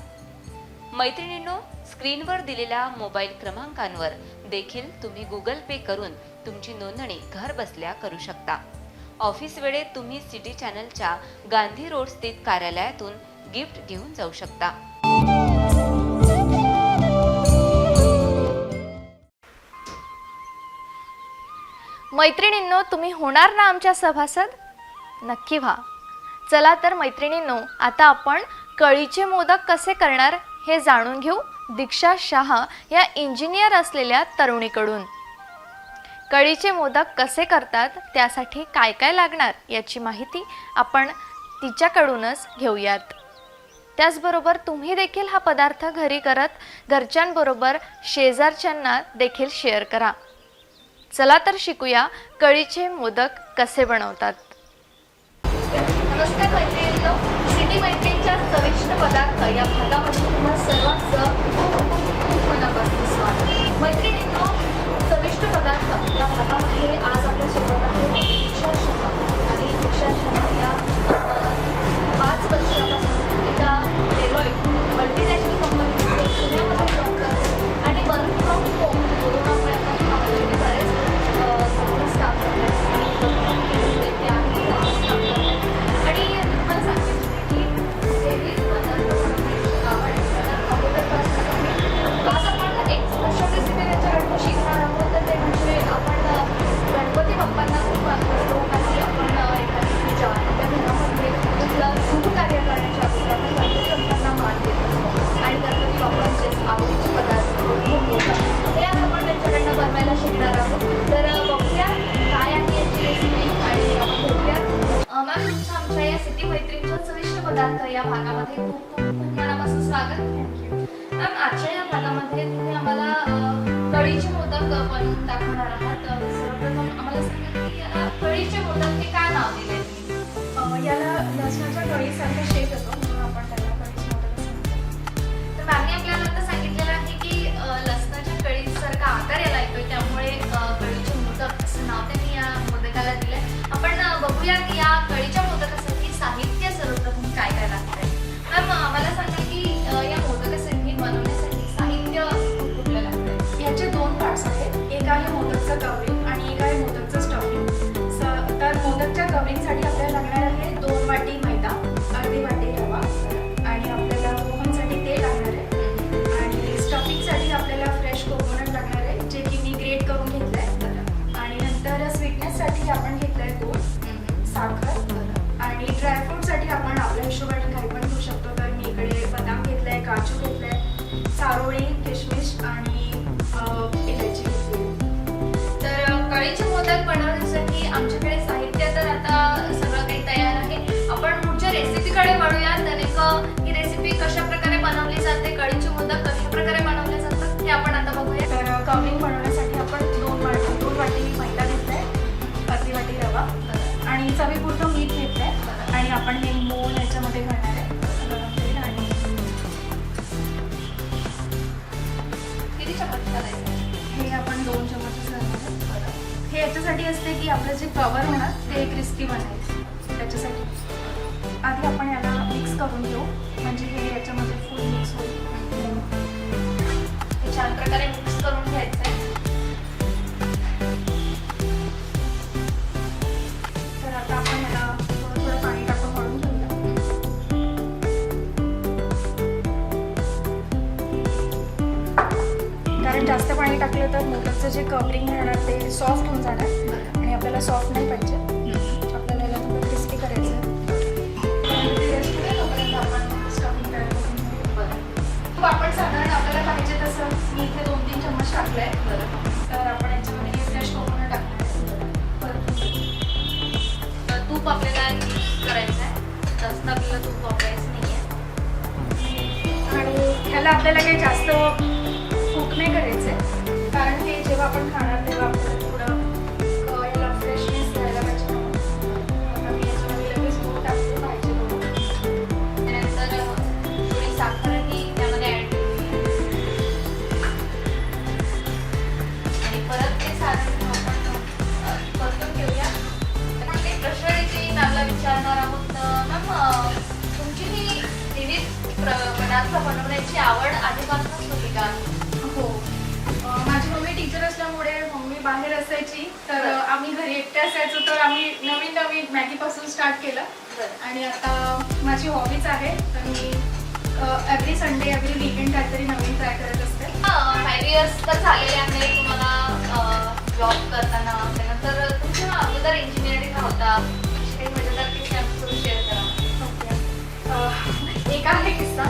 Speaker 2: मैत्रिणींनो, स्क्रीनवर दिलेल्या मोबाईल क्रमांकांवर देखील तुम्ही गुगल पे करून तुमची नोंदणी घर बसल्या करू शकता. ऑफिस वेळेत तुम्ही सिटी चॅनलच्या गांधी रोड स्थित कार्यालयातून गिफ्ट घेऊन जाऊ शकता.
Speaker 1: मैत्रिणींनो, तुम्ही होणार ना आमच्या सभासद? नक्की व्हा. चला तर मैत्रिणींनो, आता आपण कळीचे मोदक कसे करणार हे जाणून घेऊ दीक्षा शाह या इंजिनियर असलेल्या तरुणीकडून. कळीचे मोदक कसे करतात, त्यासाठी काय काय लागणार याची माहिती आपण तिच्याकडूनच घेऊयात. त्याचबरोबर तुम्ही देखील हा पदार्थ घरी करत घरच्यांबरोबर शेजारच्यांना देखील शेअर करा. चला तर शिकूया कळीचे मोदक कसे बनवतात. नमस्कार मैत्रिणींनो, सिटी मैत्रिणीच्या चविष्ट पदार्थ या भागामध्ये तुम्हा सर्वांचं खूप मनापासून स्वागत. मैत्रिणींनो, चविष्ट पदार्थ या भागामध्ये आज आपल्या सोबत आहे दीक्षा शाह. आणि दीक्षा शाह या 5 वर्षापासून एका डेलॉइट मल्टीनॅशनल कंपनीमध्ये पुण्यामध्ये जॉब करतात आणि वर्क फ्रॉम होम कोरोनामुळे पदार्थ या भागामध्ये खूप खूप खूप मनापासून स्वागत. मॅम, आजच्या या भागामध्ये तुम्ही आम्हाला कढीचे मोदक बनवून दाखवणार आहात. सर्वप्रथम आम्हाला सांगा की याला कढीचे मोदक हे काय नाव दिले तुम्ही?
Speaker 6: याला लसणाच्या कढीसारखा शेप येतो म्हणून आपण त्याला कढीचे मोदक असं म्हणतो.
Speaker 1: तर मॅमने आपल्याला आता सांगितलेलं आहे की लसणाच्या कढीसारखा आकार याला येतोय, त्यामुळे कढीचे मोदक असं नाव त्यांनी या मोदकाला दिलंय. आपण बघूया की या कढीच्या मोदकासाठी साहित्य सर्वप्रथम काय काय लागतंय. मॅम, आम्हाला सांगा की या मोदकासाठी बनवण्यासाठी साहित्य कुठलं लागतंय?
Speaker 6: याचे 2 पार्ट्स आहेत. एक आहे मोदकचं कवरिंग आणि एक आहे मोदकचं स्टफिंग. तर मोदकच्या कवरिंगसाठी आपल्याला लागणार आहे 2 वाटी मैदा, अर्धी वाटी रवा आणि आपल्याला मोहनसाठी तेल लागणार आहे आणि स्टफिंगसाठी आपल्याला फ्रेश कोकोनट लागणार आहे, जे की मी ग्रेट करून घेतलं आहे. आणि नंतर स्वीटनेससाठी आपण घेतलं आहे दूध, साखर आणि ड्रायफ्रूटसाठी आपण आपल्या हिशोबाने काही पण घेऊ शकतो. तर मी इकडे बदाम घेतलं आहे, काजू घेतलं आहे, चारोळी, किशमिश आणि इलायची घेतली आहे.
Speaker 1: तर कढीचे मोदक बनवण्यासाठी आमच्याकडे साहित्य तर आता सगळं काही तयार आहे. आपण पुढच्या रेसिपीकडे वळूया. नेमकं ही रेसिपी कशा प्रकारे बनवली जाते, कढीचे मोदक कशा प्रकारे बनवले जातात हे आपण आता बघूया.
Speaker 6: तर कवरिंग बनवण्यासाठी आपण 2 वाटी मैदा घेतला आहे, अर्धी वाटी रवा आणि चवीपुरतं मीठ घेतलं आहे आणि आपण हे मोल याच्यामध्ये घालणार आहे. गरम तेल आणि
Speaker 1: किती चमचे घालायचे?
Speaker 6: हे आपण 2 चमचे घालणार. हे याच्यासाठी असते की आपलं जे कवर होणार ते क्रिस्पी बनायचं. त्याच्यासाठी आधी आपण याला मिक्स करून घेऊ, म्हणजे हे याच्यामध्ये फुल मिक्स होईल.
Speaker 1: हे छान प्रकारे मिक्स करून घ्यायचंय.
Speaker 6: तर आता आपण याला थोडं पाणी टाकून मळून घेऊया. कारण जास्त पाणी टाकलं तर मोदकचं जे कवरिंग राहणार ते सॉफ्ट होऊन जाणार आणि आपल्याला सॉफ्ट नाही पाहिजे. आपल्याला याला थोडं क्रिस्पी करायचं आहे. स्टफिंग तयार करून घेऊ. खूप आपण साधारण आपल्याला पाहिजे तसं मी इथे 2-3 चम्मच टाकलं आहे. तर आपण याच्यामध्ये फ्रेश कोकोनट टाकणार आहे. परत
Speaker 1: तूप आपल्याला यूज करायचं आहे. जास्त आपल्याला तूप वापरायचं नाहीये.
Speaker 6: आणि ह्याला आपल्याला काही जास्त कुक नाही करायचं आहे, कारण ते जेव्हा आपण खाणार तेव्हा आपल्याला थोडं याला फ्रेशनेस द्यायला पाहिजे. आता मी याच्यामध्ये लगेच दूध टाकते पाहिजे बघून.
Speaker 1: त्यानंतर थोडी साखरही त्यामध्ये ऍड केली आणि परत ते सारण आपण परतून घेऊया. आपण काही प्रश्न इथे मॅमला विचारणार आहोत. मॅम, तुमची ही विविध पदार्थ बनवण्याची आवड आधीपासूनच होती का?
Speaker 6: हो, माझी मम्मी टीचर असल्यामुळे मम्मी बाहेर असायची, तर आम्ही घरी एकटे असायचो, तर आम्ही नवीन मॅगीपासून स्टार्ट केलं. आणि आता माझी हॉबीच आहे, तर मी एव्हरी संडे एव्हरी वीकेंड काहीतरी नवीन ट्राय करत असते.
Speaker 1: 5 इयर्स तर झालेले आहे तुम्हाला जॉब करताना. त्यानंतर तुमच्या अगोदर इंजिनिअरिंग होता, काही मजेदार किस्से आमच्यासोबत शेअर करा.
Speaker 6: एक आहे किस्सा.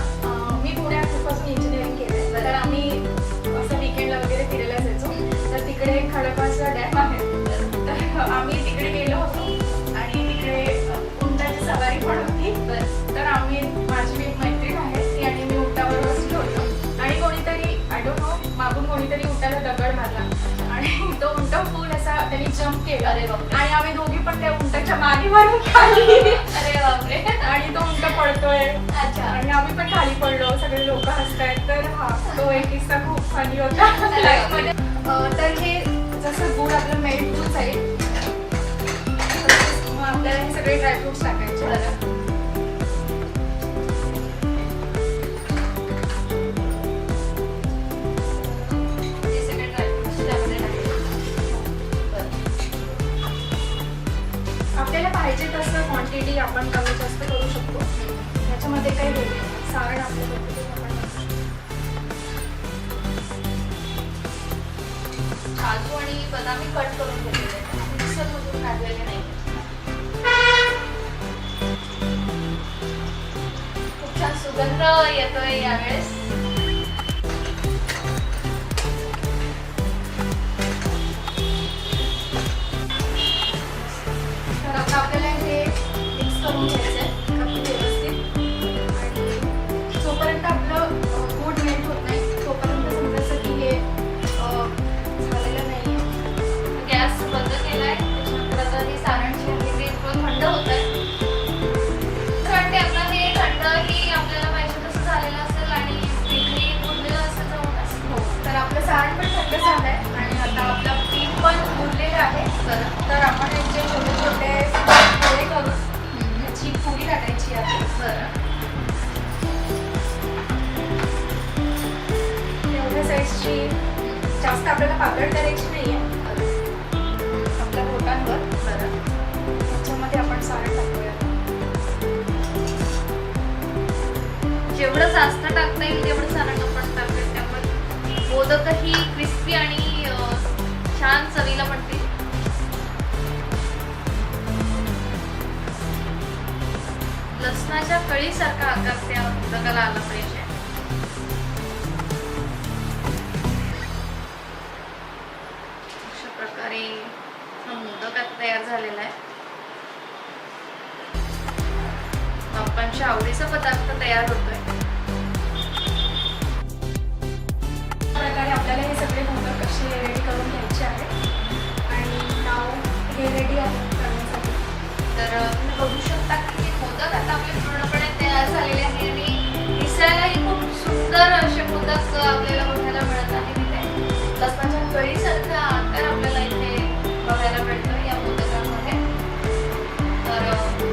Speaker 6: मी पुण्यापासून इंजिनिअरिंग केलं, तर आम्ही असं विकेंडला वगैरे फिरायला जायचो. तर तिकडे खडकवासला डॅम आहे, तर आम्ही तिकडे गेलो होतो आणि तिकडे उंटाची सवारी पण होती. तर आम्ही, माझी एक मैत्रीण आहे ती आणि मी उंटावर बसलो होतो आणि कोणीतरी आय डोंट नो मागून कोणीतरी उंटाला दगड मारला आणि तो उंट फुल असा त्यांनी जम्प केला.
Speaker 1: अरे बापरे.
Speaker 6: आणि आम्ही दोघी पण त्या उंटाच्या मागे मारून खाली.
Speaker 1: अरे बापरे.
Speaker 6: आणि तो उंट पडतोय
Speaker 1: अच्छा.
Speaker 6: आणि आम्ही पण खाली पडलो, सगळे लोक हसतायत. तर हा तो एक किस्सा खूप फनी होता लाईफमध्ये. तर हे जसं गुड आपलं मेल्ट दूध आहे, मग आपल्याला हे सगळे ड्रायफ्रुट्स टाकायचे.
Speaker 1: हे सगळे ड्रायफ्रुट्स त्यामध्ये
Speaker 6: आपल्याला पाहिजे तसं क्वांटिटी आपण कमी जास्त करू शकतो. त्याच्यामध्ये काही होत नाही. सारण आपल्या पद्धतीने आपण बनवू शकतो.
Speaker 1: काजू आणि बदामी कट करून घेतलेले, मिक्सरमधून काढलेले नाही. खूप छान सुगंध येतोय यावेळेस.
Speaker 6: तर आता आपल्याला हे मिक्स करून घ्यायचं आहे व्यवस्थित. आपल्याला पातळ करायची नाहीये. आपल्या बोटांवर त्याच्यामध्ये आपण सारण टाकूया.
Speaker 1: जेवढं जास्त टाकता येईल तेवढं सारण आपण टाकूया. त्यामुळे मोदकही क्रिस्पी आणि छान चवीला बनतील. लसणाच्या कळीसारखा आकार त्या मोदकाला आला पाहिजे. अशा प्रकारे हा मोदक आता तयार झालेला आहे. बाप्पांच्या आवडीचा पदार्थ तयार होतोय.
Speaker 6: प्रकारे आपल्याला हे सगळे मोदक कसे रेडी करून घ्यायचे आहेत आणि नाव हे रेडी आहे करण्यासाठी.
Speaker 1: तर तुम्ही बघू शकता की हे मोदक आता आपले पूर्णपणे तयार झालेले आहे आणि दिसायलाही खूप सुंदर असे मोदक आपल्याला बघायला मिळत आहे. इथे लसणाच्या कळीसारखा आकार आपल्याला इथे बघायला मिळतो या मोदकांमध्ये. तर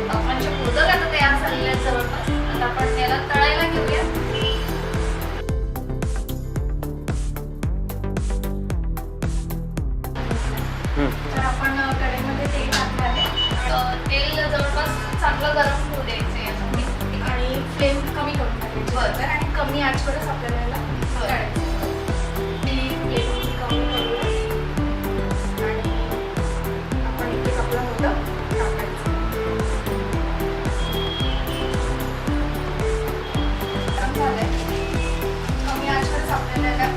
Speaker 1: बाप्पांचे मोदक आता तयार झालेले आहेत जवळपास. आता आपण त्याला तळायला घेऊया.
Speaker 6: तर आपण कढईमध्ये तेल टाकलं आहे
Speaker 1: तेल जवळपास चांगलं गरम होऊ द्यायचं यासाठी.
Speaker 6: आणि फ्लेम कमी करून टाकायची बरोबर आणि कमी आचवरच आपल्याला याला तळायचं. ती फ्लेम कमी करूया आणि आपण इथे आपला मोदक टाकायचा. गरम झालंय. कमी आचवरच आपल्याला याला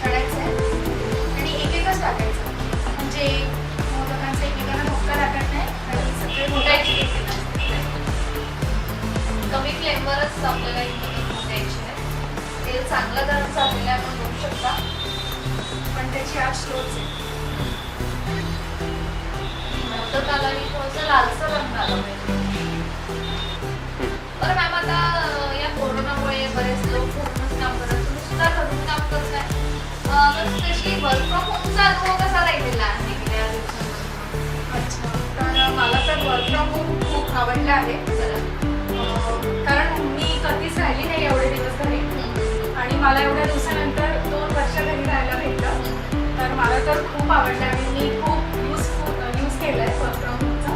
Speaker 6: तळायचं आहे आणि एक-एकच टाकायचं म्हणजे मोदकांचा एकमेकांना धक्का लागत नाही आणि सगळे मोदक
Speaker 1: कमी फ्लेमवरच आपल्याला ही मोदक द्यायची आहे. तेल चांगलं गरम झालेलं आहे आपण बघू शकता.
Speaker 6: पण त्याची आग स्लोच आहे.
Speaker 1: मोदकालाही थोडंसं लालसर रंग आला पाहिजे. बरं मॅम, आता या कोरोनामुळे बरेच लोक घरूनच काम करतात. तुम्ही सुद्धा घरून काम करताय. तर त्याची वर्क फ्रॉम होमचा अनुभव कसा राहिलेला आहे गेल्या दिवसांपासून?
Speaker 6: अच्छा, तर मला तर वर्क फ्रॉम होम खूप आवडलं आहे. कारण मी कधीच राहिली नाही एवढे दिवस घरी आणि मला एवढ्या दिवसानंतर 2 वर्ष घरी राहायला भेटलं. तर मला तर खूप आवडलं आणि मी खूप यूज केलं आहे वर्क फ्रॉम होमचा.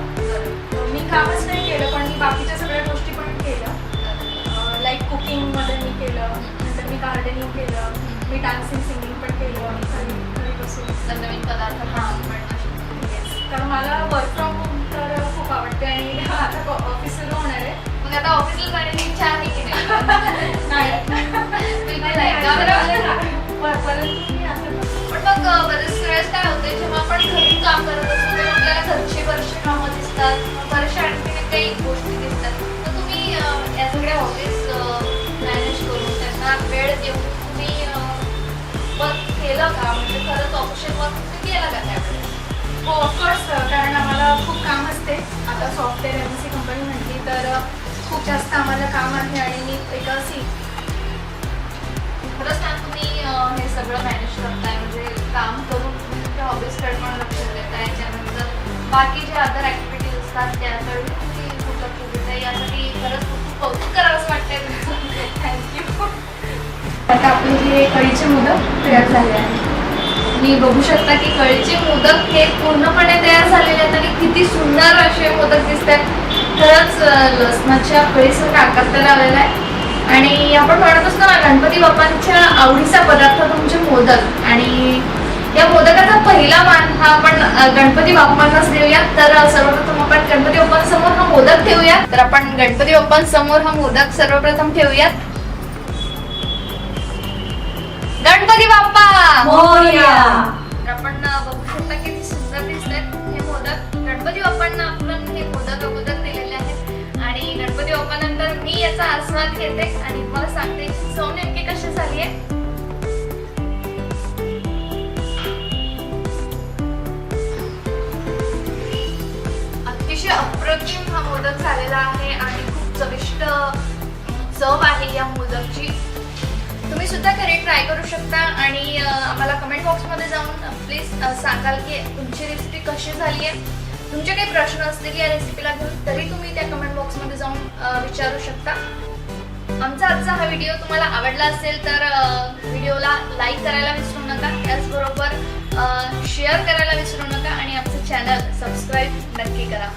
Speaker 6: मी कामच नाही केलं पण मी बाकीच्या सगळ्या गोष्टी पण केलं. लाईक कुकिंगमध्ये मी केलं, नंतर मी गार्डनिंग केलं, मी डान्सिंग सिंगिंग पण केलं घरी बसून.
Speaker 1: नवीन पदार्थ
Speaker 6: तर मला वर्क फ्रॉम होम तर खूप आवडते आणि आता ऑफिस सुरू होणार आहे.
Speaker 1: मग आता ऑफिसला जाण्याची इच्छा आहे की नाही? बिलकुल नाही का?
Speaker 6: परंतु मी असं
Speaker 1: पण मग बरेच वेळेस काय होते, जेव्हा आपण घरून काम करत असतो तेव्हा आपल्याला घरची बरीचशी कामं दिसतात, बऱ्याचशा आणखी काही गोष्टी दिसतात. तर तुम्ही या सगळ्या हॉबीज मॅनेज करून त्यांना वेळ देऊन तुम्ही वर्क केलं का? म्हणजे खरंच ऑफिशियल वर्क तुम्ही केलं का त्यावेळेस?
Speaker 6: हो, ऑफकोर्स. कारण आम्हाला खूप काम असते. आता सॉफ्टवेअर MNC कंपनी म्हटली तर खूप जास्त आम्हाला काम आहे आणि मी एका
Speaker 1: खरंच ना, तुम्ही हे सगळं मॅनेज करताय. म्हणजे काम करून तुम्ही तुमच्या हॉबीजकडे पण लक्ष देताय. त्यानंतर बाकी जे अदर ॲक्टिव्हिटीज असतात त्याकडे तुम्ही खूप लक्ष देताय. यासाठी खरंच खूप कौतुक करावंसं वाटतंय तुमचं.
Speaker 6: थँक्यू. आता आपले हे कढीचे मोदक तयार झाले आहेत.
Speaker 1: तुम्ही बघू शकता की कळीचे मोदक हे पूर्णपणे तयार झालेले आहेत आणि किती सुंदर असे मोदक दिसत आहेत. खरंच लसणाच्या कळीसारखा आकार त्याला आलेला आहे. आणि आपण म्हणत असतो ना, गणपती बाप्पांच्या आवडीचा पदार्थ तुमचे मोदक. आणि या मोदकाचा पहिला मान हा आपण गणपती बाप्पांनाच देऊया. तर सर्वप्रथम आपण गणपती बाप्पांसमोर हा मोदक ठेवूया. तर आपण गणपती बाप्पांसमोर हा मोदक सर्वप्रथम ठेवूयात. गणपती बाप्पा
Speaker 2: मोरया.
Speaker 1: तर आपण बघू शकता किती सुंदर दिसतात हे मोदक. गणपती बाप्पांना आपण हे मोदक अगोदर दिलेले आहेत आणि गणपती बाप्पानंतर मी याचा आस्वाद घेते आणि तुम्हाला सांगते याची चव नेमकी कशी झाली आहे. अतिशय अप्रतिम हा मोदक झालेला आहे आणि खूप चविष्ट चव आहे या मोदकची. तुम्ही सुद्धा घरी ट्राय करू शकता आणि आम्हाला कमेंट बॉक्समध्ये जाऊन प्लीज सांगाल की तुमची रेसिपी कशी झाली आहे. तुमचे काही प्रश्न असतील या रेसिपीला घेऊन तरी तुम्ही त्या कमेंट बॉक्समध्ये जाऊन विचारू शकता. आमचा आजचा हा व्हिडिओ तुम्हाला आवडला असेल तर व्हिडिओला लाईक करायला विसरू नका, त्याचबरोबर शेअर करायला विसरू नका आणि आमचं चॅनल सबस्क्राईब नक्की करा.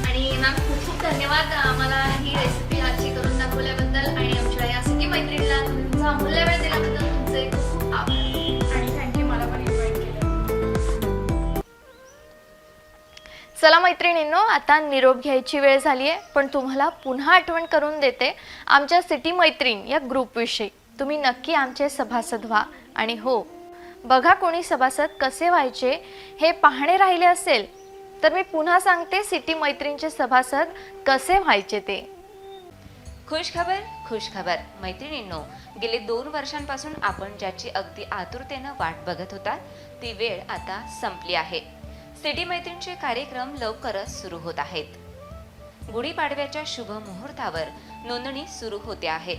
Speaker 1: आणि मॅम खूप खूप धन्यवाद आम्हाला ही रेसिपी आजची करून दाखवल्याबद्दल आणि आमच्या या सगळी मैत्रिणीला तुमचा अमूल्य वेळ दिल्याबद्दल तुमचे खूप खूप आभार.
Speaker 6: आणि थँक्यू मला पण इन्व्हाइट केलं.
Speaker 1: चला मैत्रिणींनो, आता निरोप घ्यायची वेळ झाली आहे, पण तुम्हाला पुन्हा आठवण करून देते आमच्या सिटी मैत्रीण या ग्रुपविषयी. तुम्ही नक्की आमचे सभासद व्हा. आणि हो, बघा कोणी सभासद कसे व्हायचे हे पाहणे राहिले असेल तर मी पुन्हा सांगते, सिटी मैत्रीणचे सभासद कसे व्हायचे ते.
Speaker 2: खुशखबर मैत्रिणींनो, गेले 2 वर्षांपासून आपण ज्याची अगदी आतुरतेनं वाट बघत होता ती वेळ आता संपली आहे. सिटी मैत्रीणचे कार्यक्रम लवकरच सुरू होत आहेत. गुढीपाडव्याच्या शुभ मुहूर्तावर नोंदणी सुरू होते आहे.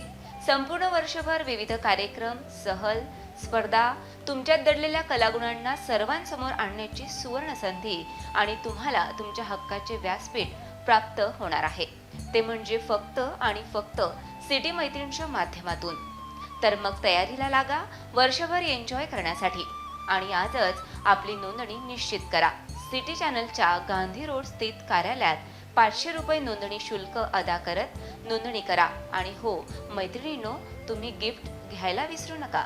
Speaker 2: संपूर्ण वर्षभर विविध कार्यक्रम, सहल, स्पर्धा, तुमच्यात दडलेल्या कलागुणांना सर्वांसमोर आणण्याची सुवर्ण संधी आणि तुम्हाला तुमच्या हक्काचे व्यासपीठ प्राप्त होणार आहे. ते म्हणजे फक्त आणि फक्त सिटी मैत्रीणच्या माध्यमातून. तर मग तयारीला लागा वर्षभर एन्जॉय करण्यासाठी आणि आजच आपली नोंदणी निश्चित करा. सिटी चॅनलच्या गांधी रोड स्थित कार्यालयात 500 रुपये नोंदणी शुल्क अदा करत नोंदणी करा. आणि हो मैत्रिणींनो, तुम्ही गिफ्ट घ्यायला विसरू नका.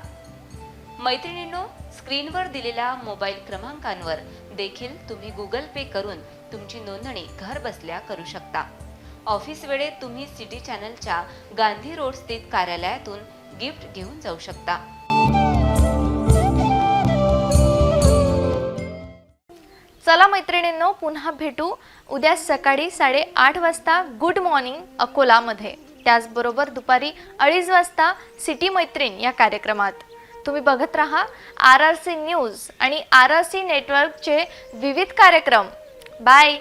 Speaker 2: मैत्रिणींनो, स्क्रीनवर दिलेल्या मोबाईल क्रमांकांवर देखील तुम्ही गुगल पे करून तुमची नोंदणी घर बसल्या करू शकता. ऑफिस वेळेत तुम्ही सिटी चॅनलच्या गांधी रोड स्थित कार्यालयातून गिफ्ट घेऊन जाऊ शकता.
Speaker 1: चला मैत्रिणींनो, पुन्हा भेटू उद्या सकाळी 8:30 वाजता गुड मॉर्निंग अकोलामध्ये, त्याचबरोबर दुपारी 2:30 वाजता सिटी मैत्रीण या कार्यक्रमात. तुम्ही बघत राहा RRC न्यूज आणि RRC नेटवर्कचे विविध कार्यक्रम. बाय.